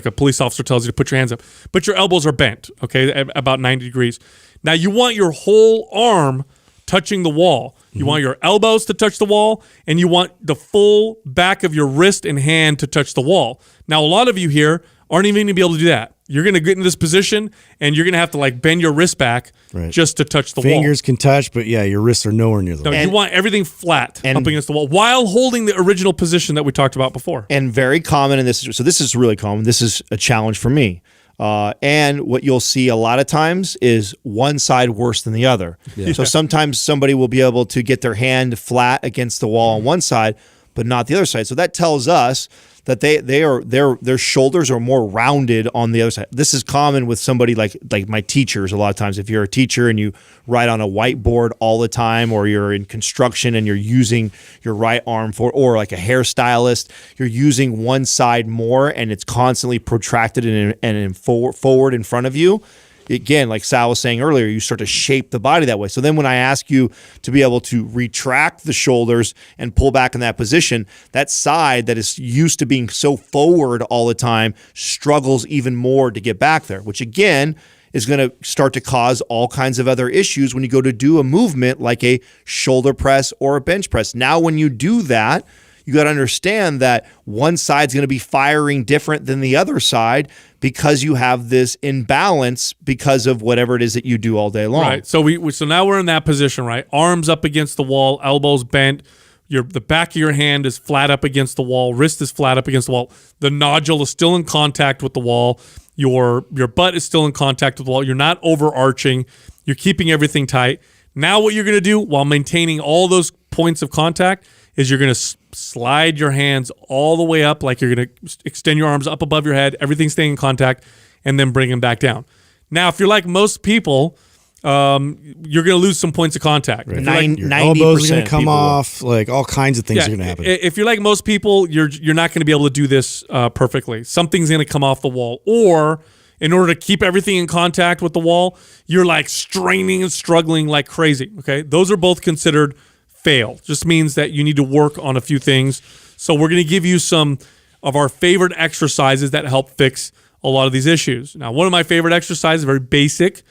a police officer tells you to put your hands up. But your elbows are bent, okay, at about 90 degrees. Now, you want your whole arm touching the wall. You want your elbows to touch the wall, and you want the full back of your wrist and hand to touch the wall. Now, a lot of you here aren't even going to be able to do that. You're going to get in this position, and you're going to have to like bend your wrist back just to touch the wall. Fingers can touch, but yeah, your wrists are nowhere near the wall. No, you want everything flat up against the wall while holding the original position that we talked about before. And very common in this. So this is really common. This is a challenge for me. And what you'll see a lot of times is one side worse than the other. Yeah. So sometimes somebody will be able to get their hand flat against the wall on one side, but not the other side. So that tells us that their shoulders are more rounded on the other side. This is common with somebody like my teachers a lot of times. If you're a teacher and you write on a whiteboard all the time, or you're in construction and you're using your right arm or like a hairstylist, you're using one side more and it's constantly protracted and forward in front of you. Again, like Sal was saying earlier, you start to shape the body that way. So then when I ask you to be able to retract the shoulders and pull back in that position, that side that is used to being so forward all the time struggles even more to get back there, which again is going to start to cause all kinds of other issues when you go to do a movement like a shoulder press or a bench press. Now, when you do that, you got to understand that one side's going to be firing different than the other side because you have this imbalance because of whatever it is that you do all day long. Right. So so now we're in that position, right? Arms up against the wall, elbows bent. The back of your hand is flat up against the wall. Wrist is flat up against the wall. The nodule is still in contact with the wall. Your butt is still in contact with the wall. You're not overarching. You're keeping everything tight. Now what you're going to do while maintaining all those points of contact is you're going to slide your hands all the way up, like you're going to extend your arms up above your head, everything staying in contact, and then bring them back down. Now, if you're like most people, you're going to lose some points of contact. Right. Your elbows are going to come off, like all kinds of things are going to happen. If you're like most people, you're not going to be able to do this perfectly. Something's going to come off the wall, or in order to keep everything in contact with the wall, you're like straining and struggling like crazy. Okay, those are both considered fail. Just means that you need to work on a few things. So we're going to give you some of our favorite exercises that help fix a lot of these issues. Now, one of my favorite exercises, very basic,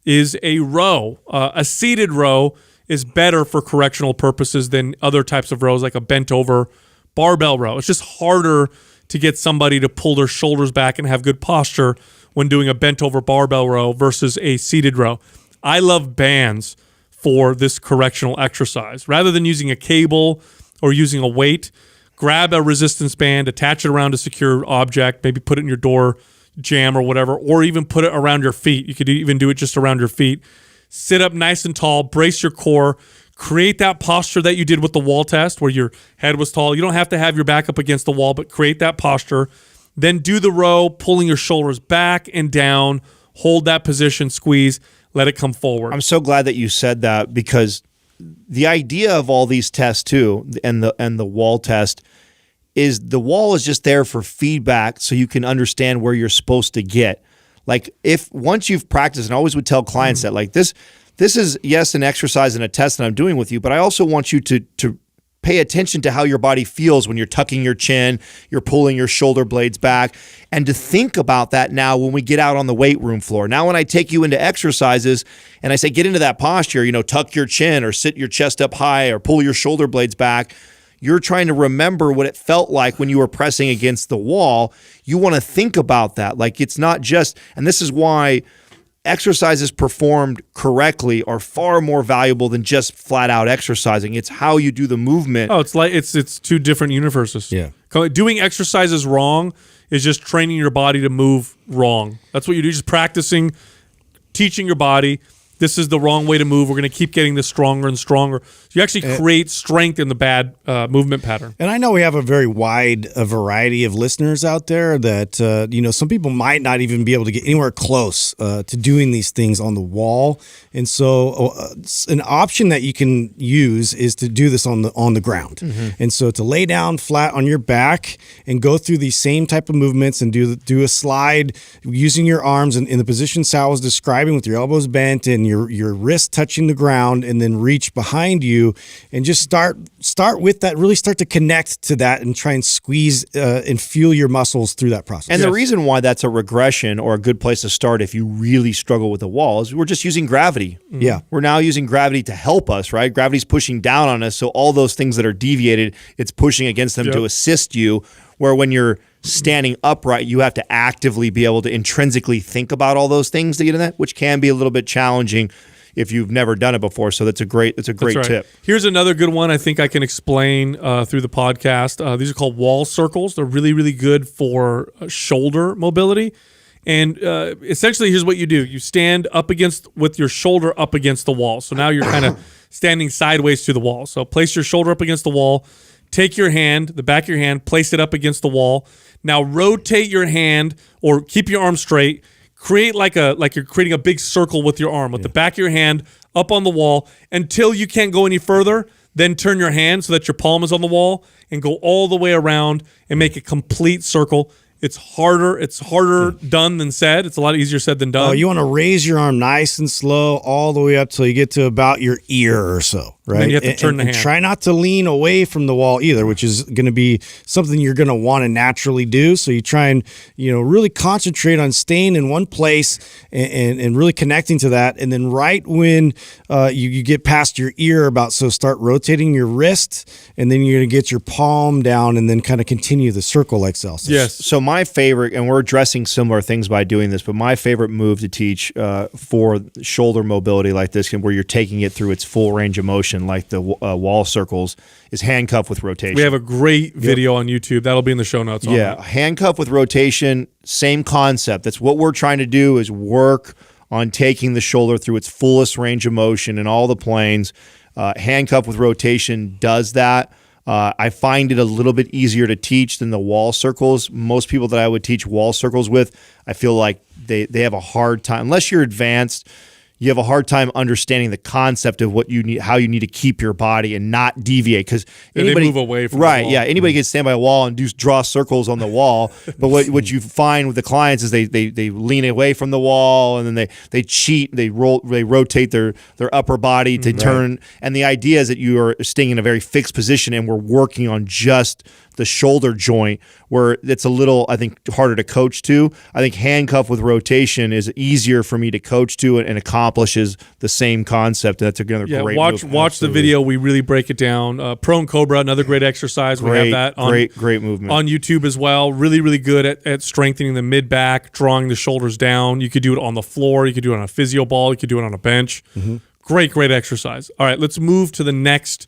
is a row. A seated row is better for correctional purposes than other types of rows, like a bent over barbell row. It's just harder to get somebody to pull their shoulders back and have good posture when doing a bent over barbell row versus a seated row. I love bands for this correctional exercise. Rather than using a cable or using a weight, grab a resistance band, attach it around a secure object, maybe put it in your door jamb or whatever, or even put it around your feet. You could even do it just around your feet. Sit up nice and tall, brace your core, create that posture that you did with the wall test where your head was tall. You don't have to have your back up against the wall, but create that posture. Then do the row, pulling your shoulders back and down, hold that position, squeeze, let it come forward. I'm so glad that you said that, because the idea of all these tests too, and the wall test, is the wall is just there for feedback so you can understand where you're supposed to get. Like once you've practiced, and I always would tell clients that like this is, yes, an exercise and a test that I'm doing with you, but I also want you to pay attention to how your body feels when you're tucking your chin, you're pulling your shoulder blades back, and to think about that now when we get out on the weight room floor. Now when I take you into exercises and I say get into that posture, tuck your chin or sit your chest up high or pull your shoulder blades back, you're trying to remember what it felt like when you were pressing against the wall. You want to think about that. Like it's not just, and this is why exercises performed correctly are far more valuable than just flat out exercising. It's how you do the movement. Oh, it's like it's two different universes. Yeah. Doing exercises wrong is just training your body to move wrong. That's what you do. Just practicing, teaching your body, this is the wrong way to move. We're going to keep getting this stronger and stronger. So you actually create strength in the bad movement pattern. And I know we have a very wide variety of listeners out there that, some people might not even be able to get anywhere close to doing these things on the wall. And so an option that you can use is to do this on the ground. Mm-hmm. And so to lay down flat on your back and go through these same type of movements and do a slide using your arms in the position Sal was describing, with your elbows bent and your wrist touching the ground, and then reach behind you and just start with that. Really start to connect to that and try and squeeze and feel your muscles through that process. And the reason why that's a regression or a good place to start if you really struggle with the wall is we're just using gravity. Mm-hmm. Yeah. We're now using gravity to help us, right? Gravity's pushing down on us, so all those things that are deviated, it's pushing against them to assist you, Where when you're standing upright, you have to actively be able to intrinsically think about all those things to get in that, which can be a little bit challenging if you've never done it before. So that's a great right. tip. Here's another good one I think I can explain through the podcast. These are called wall circles. They're really, really good for shoulder mobility. And essentially, here's what you do. You stand up with your shoulder up against the wall. So now you're kind of standing sideways to the wall. So place your shoulder up against the wall. Take your hand, the back of your hand, place it up against the wall. Now rotate your hand or keep your arm straight. Create like you're creating a big circle with your arm, with the back of your hand up on the wall until you can't go any further. Then turn your hand so that your palm is on the wall and go all the way around and make a complete circle. It's harder done than said. It's a lot easier said than done. Oh, you want to raise your arm nice and slow all the way up till you get to about your ear or so, right? And then you have to turn the hand. Try not to lean away from the wall either, which is going to be something you're going to want to naturally do. So you try and, really concentrate on staying in one place and really connecting to that. And then right when you get past your ear start rotating your wrist, and then you're going to get your palm down and then kind of continue the circle like Sal says. Yes. So my favorite, and we're addressing similar things by doing this, but my favorite move to teach for shoulder mobility like this, and where you're taking it through its full range of motion, like the wall circles, is handcuff with rotation. We have a great video on YouTube. That'll be in the show notes. Handcuff with rotation, same concept. That's what we're trying to do, is work on taking the shoulder through its fullest range of motion in all the planes. Handcuff with rotation does that. I find it a little bit easier to teach than the wall circles. Most people that I would teach wall circles with, I feel like they have a hard time. Unless you're advanced, you have a hard time understanding the concept of what you need, how you need to keep your body and not deviate. Because anybody move away from the wall. Anybody can stand by a wall and draw circles on the wall. But what you find with the clients is they lean away from the wall, and then they cheat. They rotate their upper body to turn. And the idea is that you are staying in a very fixed position, and we're working on just the shoulder joint, where it's a little, I think, harder to coach to. I think handcuff with rotation is easier for me to coach to, and accomplishes the same concept. That's another great move. Watch the video. We really break it down. Prone Cobra, another great exercise. We have that on great movement on YouTube as well. Really, really good at strengthening the mid back, drawing the shoulders down. You could do it on the floor. You could do it on a physio ball. You could do it on a bench. Great exercise. All right, let's move to the next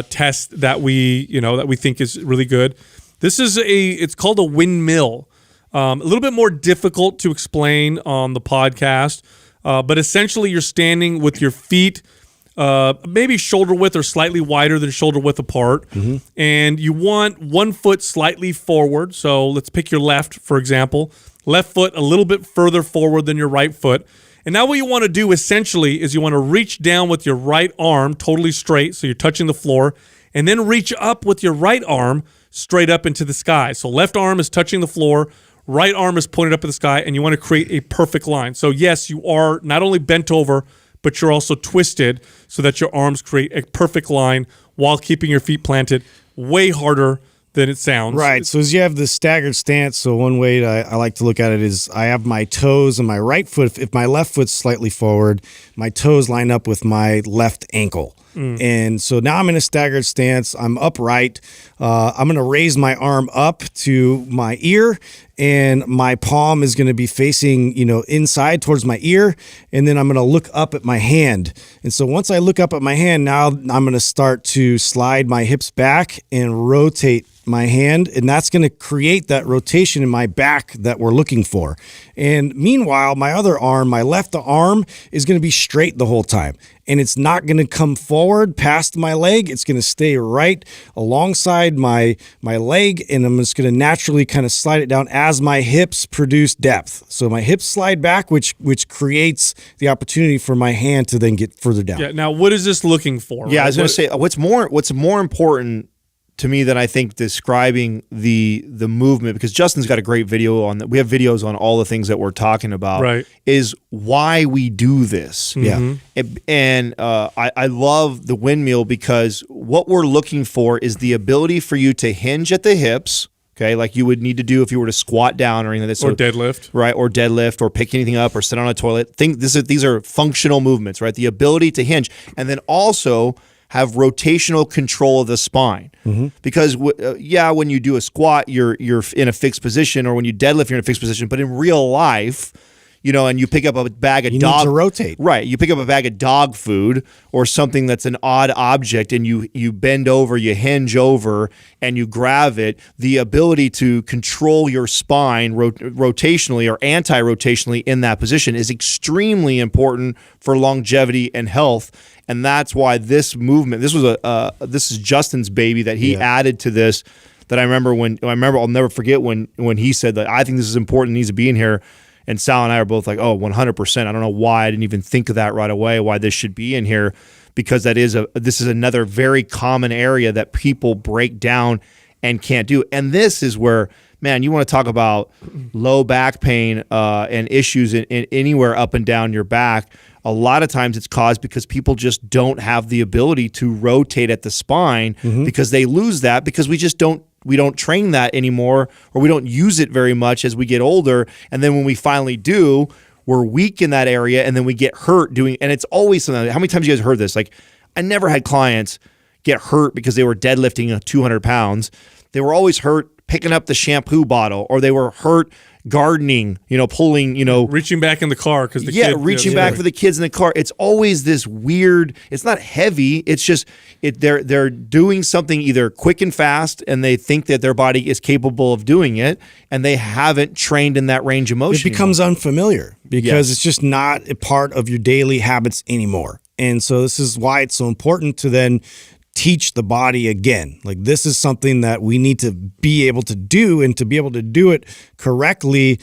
test that we think is really good. This is it's called a windmill. A little bit more difficult to explain on the podcast, but essentially you're standing with your feet maybe shoulder width or slightly wider than shoulder width apart, and you want one foot slightly forward. So let's pick your left, for example. Left foot a little bit further forward than your right foot. And now what you want to do essentially is you want to reach down with your right arm totally straight, so you're touching the floor, and then reach up with your right arm straight up into the sky. So left arm is touching the floor, right arm is pointed up at the sky, and you want to create a perfect line. So yes, you are not only bent over, but you're also twisted so that your arms create a perfect line while keeping your feet planted. Way harder than it sounds. Right. So as you have the staggered stance, so one way I like to look at it is I have my toes on my right foot. If my left foot's slightly forward, my toes line up with my left ankle. And so now I'm in a staggered stance. I'm upright. I'm going to raise my arm up to my ear, and my palm is going to be facing, inside towards my ear. And then I'm going to look up at my hand. And so once I look up at my hand, now I'm going to start to slide my hips back and rotate my hand, and that's going to create that rotation in my back that we're looking for. And meanwhile, my other arm, my left arm, is going to be straight the whole time, and it's not going to come forward past my leg. It's going to stay right alongside my leg, and I'm just going to naturally kind of slide it down as my hips produce depth. So my hips slide back, which creates the opportunity for my hand to then get further down. Yeah. Now, what is this looking for? Yeah, I was going to say, what's more important to me than I think describing the movement, because Justin's got a great video on that. We have videos on all the things that we're talking about. Right. Is why we do this. Yeah. And I love the windmill, because what we're looking for is the ability for you to hinge at the hips. Okay, like you would need to do if you were to squat down or anything like this. Or deadlift. Right, or deadlift, or pick anything up, or sit on a toilet. These are functional movements, right? The ability to hinge. And then also have rotational control of the spine. Because when you do a squat, you're in a fixed position, or when you deadlift, you're in a fixed position. But in real life, and you pick up a bag of you need to rotate. Right. You pick up a bag of dog food or something that's an odd object, and you bend over, you hinge over, and you grab it. The ability to control your spine rotationally or anti-rotationally in that position is extremely important for longevity and health. And that's why this movement, this is Justin's baby that he added to this. That I remember I'll never forget when he said that I think this is important, needs to be in here. And Sal and I are both like, oh, 100%. I don't know why I didn't even think of that right away, why this should be in here, because this is another very common area that people break down and can't do. And this is where, man, you want to talk about low back pain and issues in anywhere up and down your back. A lot of times it's caused because people just don't have the ability to rotate at the spine because they lose that because we don't train that anymore, or we don't use it very much as we get older. And then when we finally do, we're weak in that area, and then we get hurt doing, and it's always something. How many times you guys heard this? Like, I never had clients get hurt because they were deadlifting 200 pounds. They were always hurt picking up the shampoo bottle, or they were hurt gardening, pulling, reaching back in the car because reaching back for the kids in the car. It's always this weird. It's not heavy. It's just they're doing something either quick and fast, and they think that their body is capable of doing it, and they haven't trained in that range of motion. It becomes unfamiliar because it's just not a part of your daily habits anymore. And so this is why it's so important to then teach the body again. Like, this is something that we need to be able to do, and to be able to do it correctly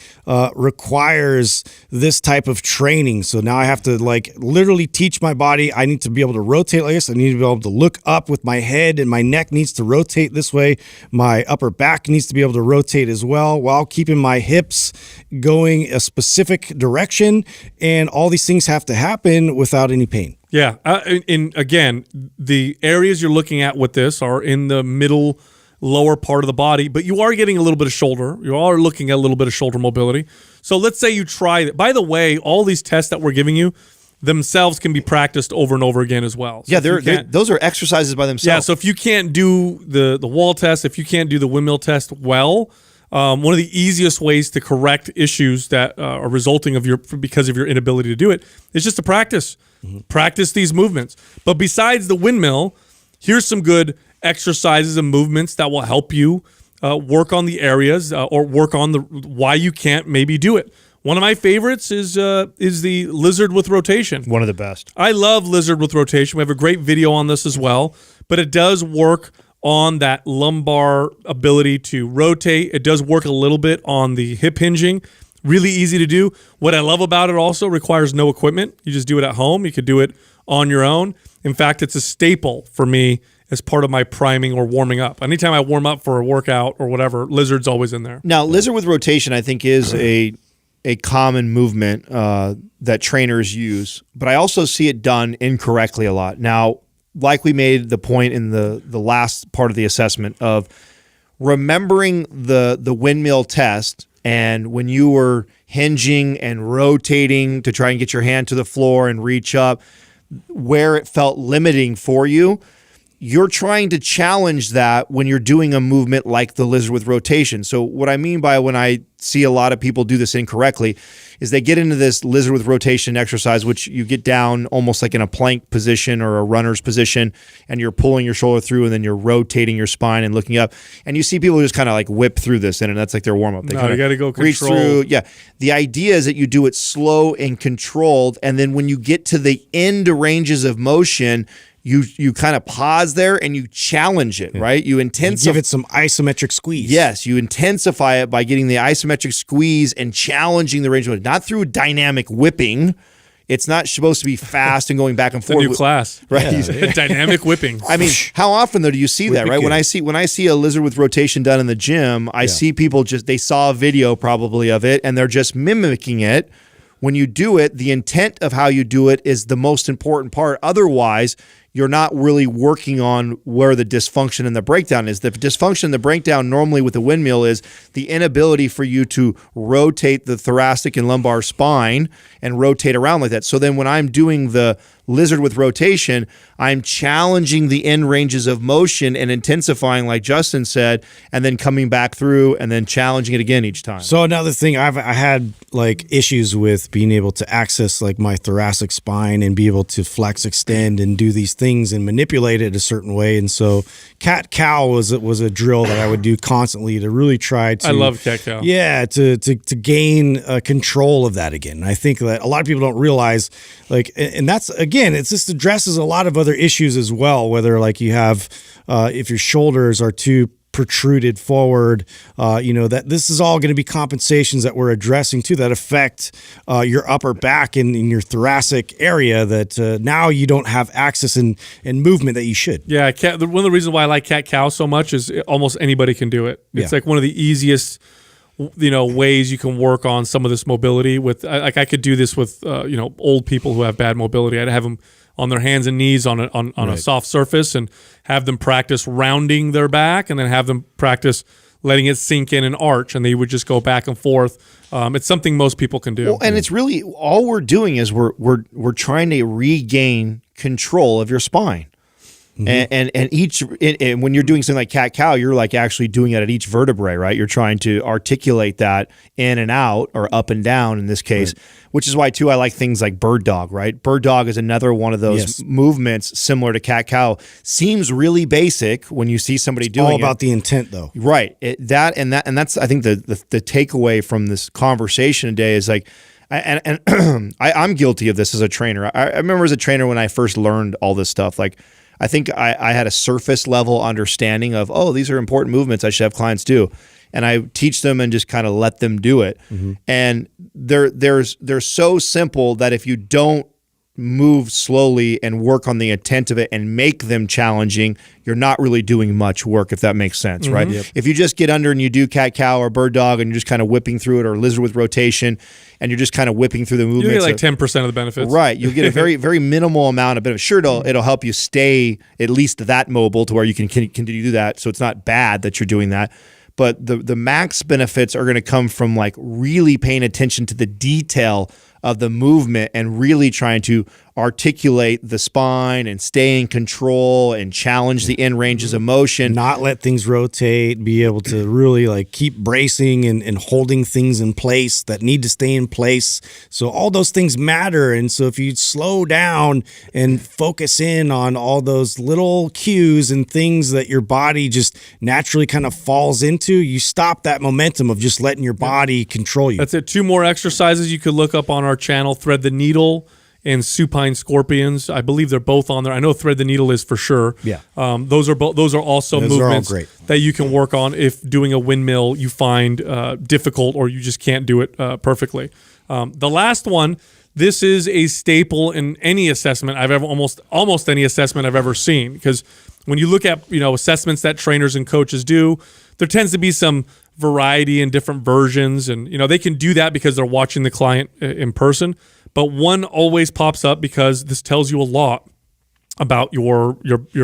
requires this type of training. So now I have to literally teach my body. I need to be able to rotate like this. I need to be able to look up with my head, and my neck needs to rotate this way. My upper back needs to be able to rotate as well, while keeping my hips going a specific direction. And all these things have to happen without any pain. Yeah. And again, the areas you're looking at with this are in the middle, lower part of the body, but you are getting a little bit of shoulder. You are looking at a little bit of shoulder mobility. So let's say you try it. By the way, all these tests that we're giving you themselves can be practiced over and over again as well. So those are exercises by themselves. Yeah. So if you can't do the wall test, if you can't do the windmill test well, one of the easiest ways to correct issues that are resulting because of your inability to do it is just to practice. Practice these movements. But besides the windmill, here's some good exercises and movements that will help you work on the areas or work on why you can't maybe do it. One of my favorites is the lizard with rotation. One of the best. I love lizard with rotation. We have a great video on this as well, but it does work on that lumbar ability to rotate. It does work a little bit on the hip hinging. Really easy to do. What I love about it also requires no equipment. You just do it at home. You could do it on your own. In fact, it's a staple for me as part of my priming or warming up. Anytime I warm up for a workout or whatever, lizard's always in there. Now, lizard with rotation, I think, is a common movement that trainers use, but I also see it done incorrectly a lot. Now, like we made the point in the last part of the assessment of remembering the windmill test, and when you were hinging and rotating to try and get your hand to the floor and reach up, where it felt limiting for you, you're trying to challenge that when you're doing a movement like the lizard with rotation. So what I mean by when I see a lot of people do this incorrectly is they get into this lizard with rotation exercise, which you get down almost like in a plank position or a runner's position, and you're pulling your shoulder through, and then you're rotating your spine and looking up. And you see people just kind of like whip through this, and that's like their warm-up. They you got to go reach control. through. Yeah. The idea is that you do it slow and controlled, and then when you get to the end ranges of motion, you kind of pause there and you challenge it, right? You intensify. You give it some isometric squeeze. Yes, you intensify it by getting the isometric squeeze and challenging the range of motion, not through dynamic whipping. It's not supposed to be fast and going back and forth. It's a new class, right? Yeah. Dynamic whipping. I mean, how often though do you see that, right? When I see a lizard with rotation done in the gym, I see people they saw a video probably of it and they're just mimicking it. When you do it, the intent of how you do it is the most important part. Otherwise, you're not really working on where the dysfunction and the breakdown is. The dysfunction, the breakdown normally with the windmill is the inability for you to rotate the thoracic and lumbar spine and rotate around like that. So then when I'm doing the lizard with rotation, I'm challenging the end ranges of motion and intensifying, like Justin said, and then coming back through and then challenging it again each time. So another thing, I had like issues with being able to access like my thoracic spine and be able to flex, extend, and do these things and manipulate it a certain way. And so cat-cow was a drill that I would do constantly to really try to. I love cat-cow. Yeah, to gain control of that again. And I think that a lot of people don't realize, like, and that's again, it's just addresses a lot of other issues as well. Whether like you have, if your shoulders are too protruded forward, that this is all going to be compensations that we're addressing too that affect your upper back and in your thoracic area that now you don't have access and movement that you should. Yeah, one of the reasons why I like cat-cow so much is almost anybody can do it. It's like one of the easiest ways you can work on some of this mobility with. Like I could do this with old people who have bad mobility. I'd have them on their hands and knees on a soft surface and have them practice rounding their back and then have them practice letting it sink in and arch, and they would just go back and forth. It's something most people can do. Well, and it's really all we're doing is we're trying to regain control of your spine. Mm-hmm. And when you're doing something like cat-cow, you're like actually doing it at each vertebrae, right? You're trying to articulate that in and out or up and down in this case, which is why too I like things like bird dog, right? Bird dog is another one of those movements similar to cat-cow. Seems really basic when you see somebody doing it. All about the intent though. Right. That's I think the takeaway from this conversation today is like, I'm guilty of this as a trainer. I remember as a trainer when I first learned all this stuff, like I think I had a surface level understanding of, these are important movements I should have clients do. And I teach them and just kind of let them do it. Mm-hmm. And they're so simple that if you don't move slowly and work on the intent of it and make them challenging, you're not really doing much work, if that makes sense, mm-hmm. right? Yep. If you just get under and you do cat-cow or bird dog and you're just kind of whipping through it, or lizard with rotation, and you're just kind of whipping through the movements. You get like 10% of the benefits. Right. You'll get a very, very minimal amount of benefit. Sure, it'll help you stay at least that mobile to where you can continue to do that. So it's not bad that you're doing that. But the max benefits are going to come from like really paying attention to the detail of the movement and really trying to articulate the spine and stay in control and challenge the end ranges of motion. Not let things rotate, be able to really like keep bracing and holding things in place that need to stay in place. So all those things matter. And so if you slow down and focus in on all those little cues and things that your body just naturally kind of falls into, you stop that momentum of just letting your body control you. That's it. 2 more exercises you could look up on our channel: thread the needle and supine scorpions. I believe they're both on there. I know thread the needle is for sure. Yeah. Those are also movements that you can work on if doing a windmill you find difficult or you just can't do it perfectly. The last one, this is a staple in any assessment I've ever almost any assessment I've ever seen, because when you look at assessments that trainers and coaches do, there tends to be some variety in different versions, and they can do that because they're watching the client in person. But one always pops up because this tells you a lot about your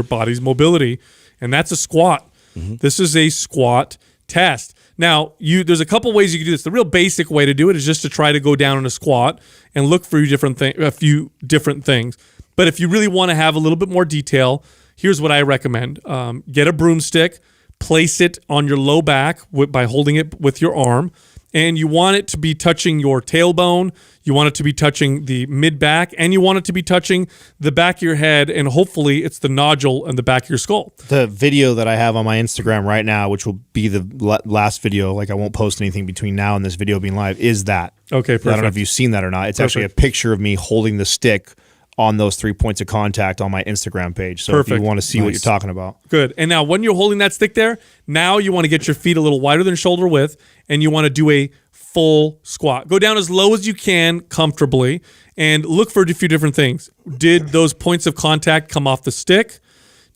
body's mobility, and that's a squat. Mm-hmm. This is a squat test. Now, there's a couple ways you can do this. The real basic way to do it is just to try to go down in a squat and look for a few different things. But if you really want to have a little bit more detail, here's what I recommend. Get a broomstick, place it on your low back by holding it with your arm, and you want it to be touching your tailbone, you want it to be touching the mid-back, and you want it to be touching the back of your head, and hopefully it's the nodule in the back of your skull. The video that I have on my Instagram right now, which will be the last video, like I won't post anything between now and this video being live, is that. Okay, perfect. I don't know if you've seen that or not. It's actually a picture of me holding the stick on those 3 points of contact on my Instagram page. So if you want to see what you're talking about. Good. And now when you're holding that stick there, now you want to get your feet a little wider than shoulder width, and you want to do a full squat. Go down as low as you can comfortably and look for a few different things. Did those points of contact come off the stick?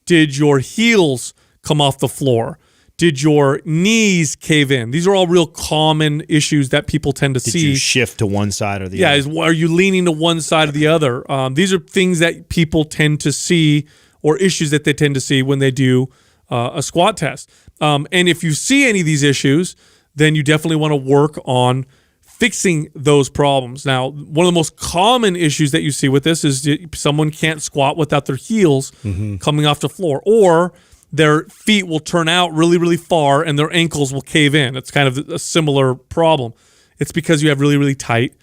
Did your heels come off the floor? Did your knees cave in? These are all real common issues that people tend to Did see. you shift to one side or the other? Are you leaning to one side or the other? These are things that people tend to see, or issues that they tend to see when they do a squat test. And if you see any of these issues, then you definitely want to work on fixing those problems. Now, one of the most common issues that you see with this is someone can't squat without their heels coming off the floor, or their feet will turn out really, really far and their ankles will cave in. It's kind of a similar problem. It's because you have really, really tight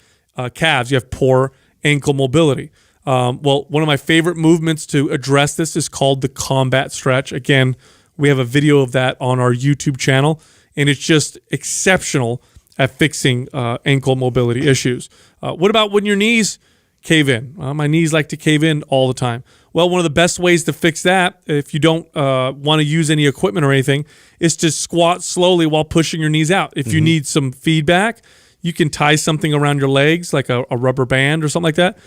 calves. You have poor ankle mobility. Well, one of my favorite movements to address this is called the combat stretch. Again, we have a video of that on our YouTube channel, and it's just exceptional at fixing ankle mobility issues. What about when your knees cave in? My knees like to cave in all the time. Well, one of the best ways to fix that, if you don't want to use any equipment or anything, is to squat slowly while pushing your knees out. If you need some feedback, you can tie something around your legs, like a rubber band or something like that.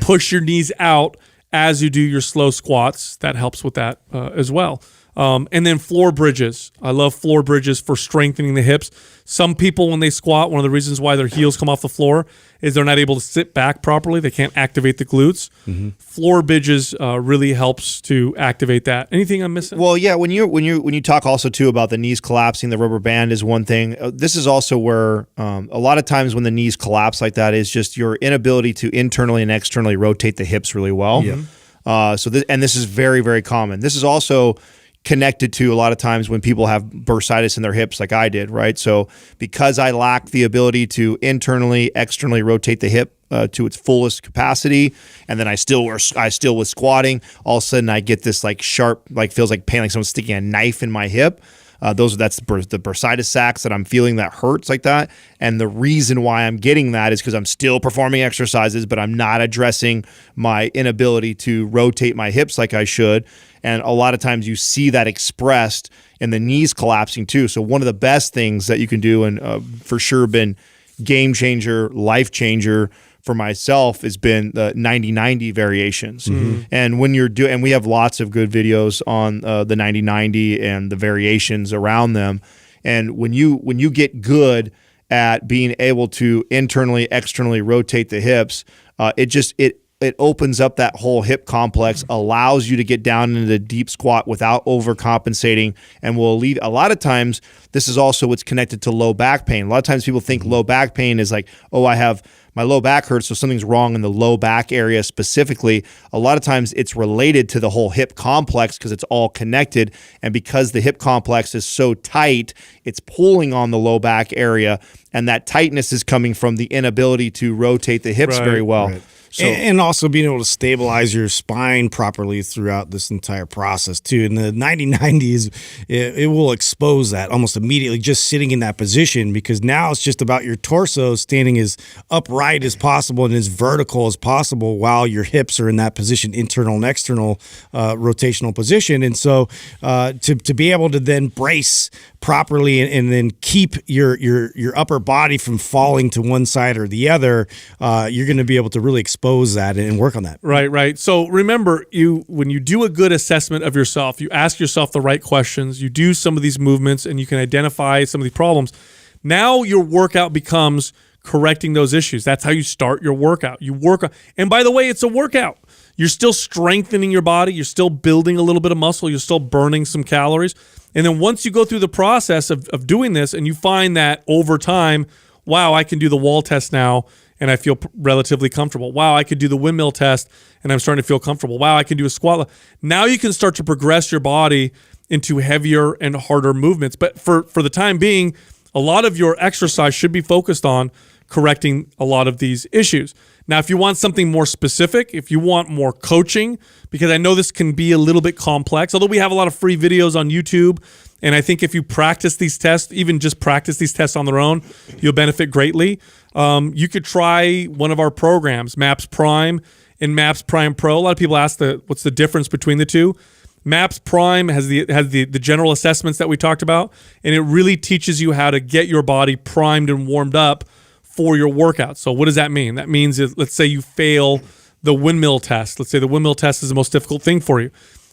Push your knees out as you do your slow squats. That helps with that as well. And then floor bridges. I love floor bridges for strengthening the hips. Some people, when they squat, one of the reasons why their heels come off the floor is they're not able to sit back properly. They can't activate the glutes. Floor bridges really helps to activate that. Anything I'm missing? Well, yeah. When you talk also too about the knees collapsing, the rubber band is one thing. This is also where a lot of times when the knees collapse like that is just your inability to internally and externally rotate the hips really well. This is very, very common. This is also connected to a lot of times when people have bursitis in their hips like I did, right? So because I lack the ability to internally, externally rotate the hip to its fullest capacity, and then I still was squatting, all of a sudden I get this like sharp, like feels like pain, like someone's sticking a knife in my hip. That's the bursitis sacs that I'm feeling that hurts like that. And the reason why I'm getting that is because I'm still performing exercises, but I'm not addressing my inability to rotate my hips like I should. And a lot of times you see that expressed in the knees collapsing too. So one of the best things that you can do, and for sure been game changer, life changer for myself, has been the 90-90 variations. And when you're and we have lots of good videos on the 90-90 and the variations around them. And when you get good at being able to internally, externally rotate the hips, it opens up that whole hip complex, allows you to get down into the deep squat without overcompensating, and will lead. A lot of times, this is also what's connected to low back pain. A lot of times people think low back pain is like, oh, I have my low back hurts, so something's wrong in the low back area specifically. A lot of times it's related to the whole hip complex because it's all connected, and because the hip complex is so tight, it's pulling on the low back area, and that tightness is coming from the inability to rotate the hips very well. Right. So, and also being able to stabilize your spine properly throughout this entire process too. And the 90-90 it will expose that almost immediately, just sitting in that position, because now it's just about your torso standing as upright as possible and as vertical as possible while your hips are in that position, internal and external rotational position. And so to be able to then brace properly and then keep your upper body from falling to one side or the other, you're going to be able to really expose that and work on that. Right. So remember, when you do a good assessment of yourself, you ask yourself the right questions, you do some of these movements, and you can identify some of these problems. Now your workout becomes correcting those issues. That's how you start your workout. You work, and by the way, it's a workout. You're still strengthening your body. You're still building a little bit of muscle. You're still burning some calories. And then once you go through the process of doing this, and you find that over time, wow, I can do the wall test now, and I feel relatively comfortable. Wow, I could do the windmill test, and I'm starting to feel comfortable. Wow, I can do a squat. Now you can start to progress your body into heavier and harder movements. But for the time being, a lot of your exercise should be focused on correcting a lot of these issues. Now, if you want something more specific, if you want more coaching, because I know this can be a little bit complex, although we have a lot of free videos on YouTube, and I think if you practice these tests, even just practice these tests on their own, you'll benefit greatly. You could try one of our programs, MAPS Prime and MAPS Prime Pro. A lot of people ask what's the difference between the two. MAPS Prime has the general assessments that we talked about, and it really teaches you how to get your body primed and warmed up for your workout. So what does that mean? That means let's say you fail the windmill test. Let's say the windmill test is the most difficult thing for you.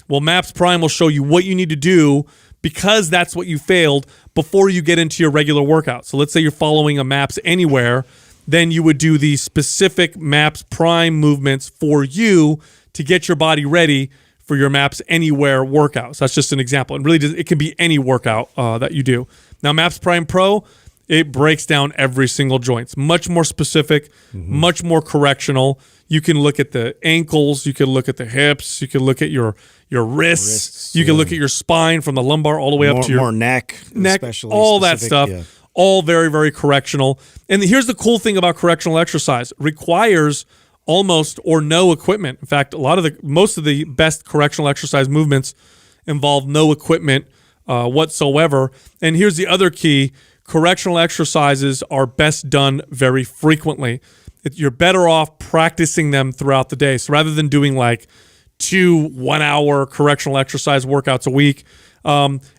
Well, MAPS Prime will show you what you need to do because that's what you failed before you get into your regular workout. So let's say you're following a MAPS Anywhere, then you would do the specific MAPS Prime movements for you to get your body ready for your MAPS Anywhere workouts. That's just an example. And really, it can be any workout that you do. Now, MAPS Prime Pro, it breaks down every single joint. It's much more specific, much more correctional. You can look at the ankles, you can look at the hips, you can look at your wrists, you can look at your spine from the lumbar all the way up to your more neck, especially all that specific, stuff. yeah. All very, very correctional. And here's the cool thing about correctional exercise. It requires almost or no equipment. In fact, most of the best correctional exercise movements involve no equipment whatsoever. And here's the other key. Correctional exercises are best done very frequently. You're better off practicing them throughout the day. So rather than doing like 2 1-hour correctional exercise workouts a week,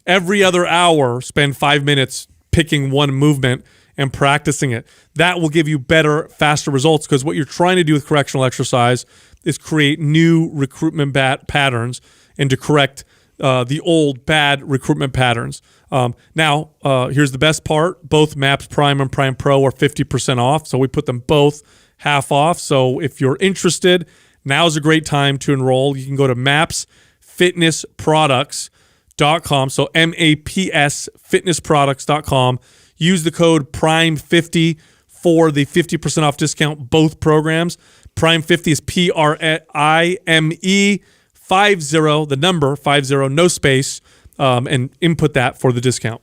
every other hour, spend 5 minutes picking one movement and practicing it. That will give you better, faster results, because what you're trying to do with correctional exercise is create new recruitment patterns and to correct the old bad recruitment patterns. Now, here's the best part. Both MAPS Prime and Prime Pro are 50% off, so we put them both half off. So if you're interested, now's a great time to enroll. You can go to mapsfitnessproducts.com, so MAPS fitnessproducts.com. Use the code PRIME50 for the 50% off discount, both programs. PRIME50 is PRIME50, the number 50, no space, and input that for the discount.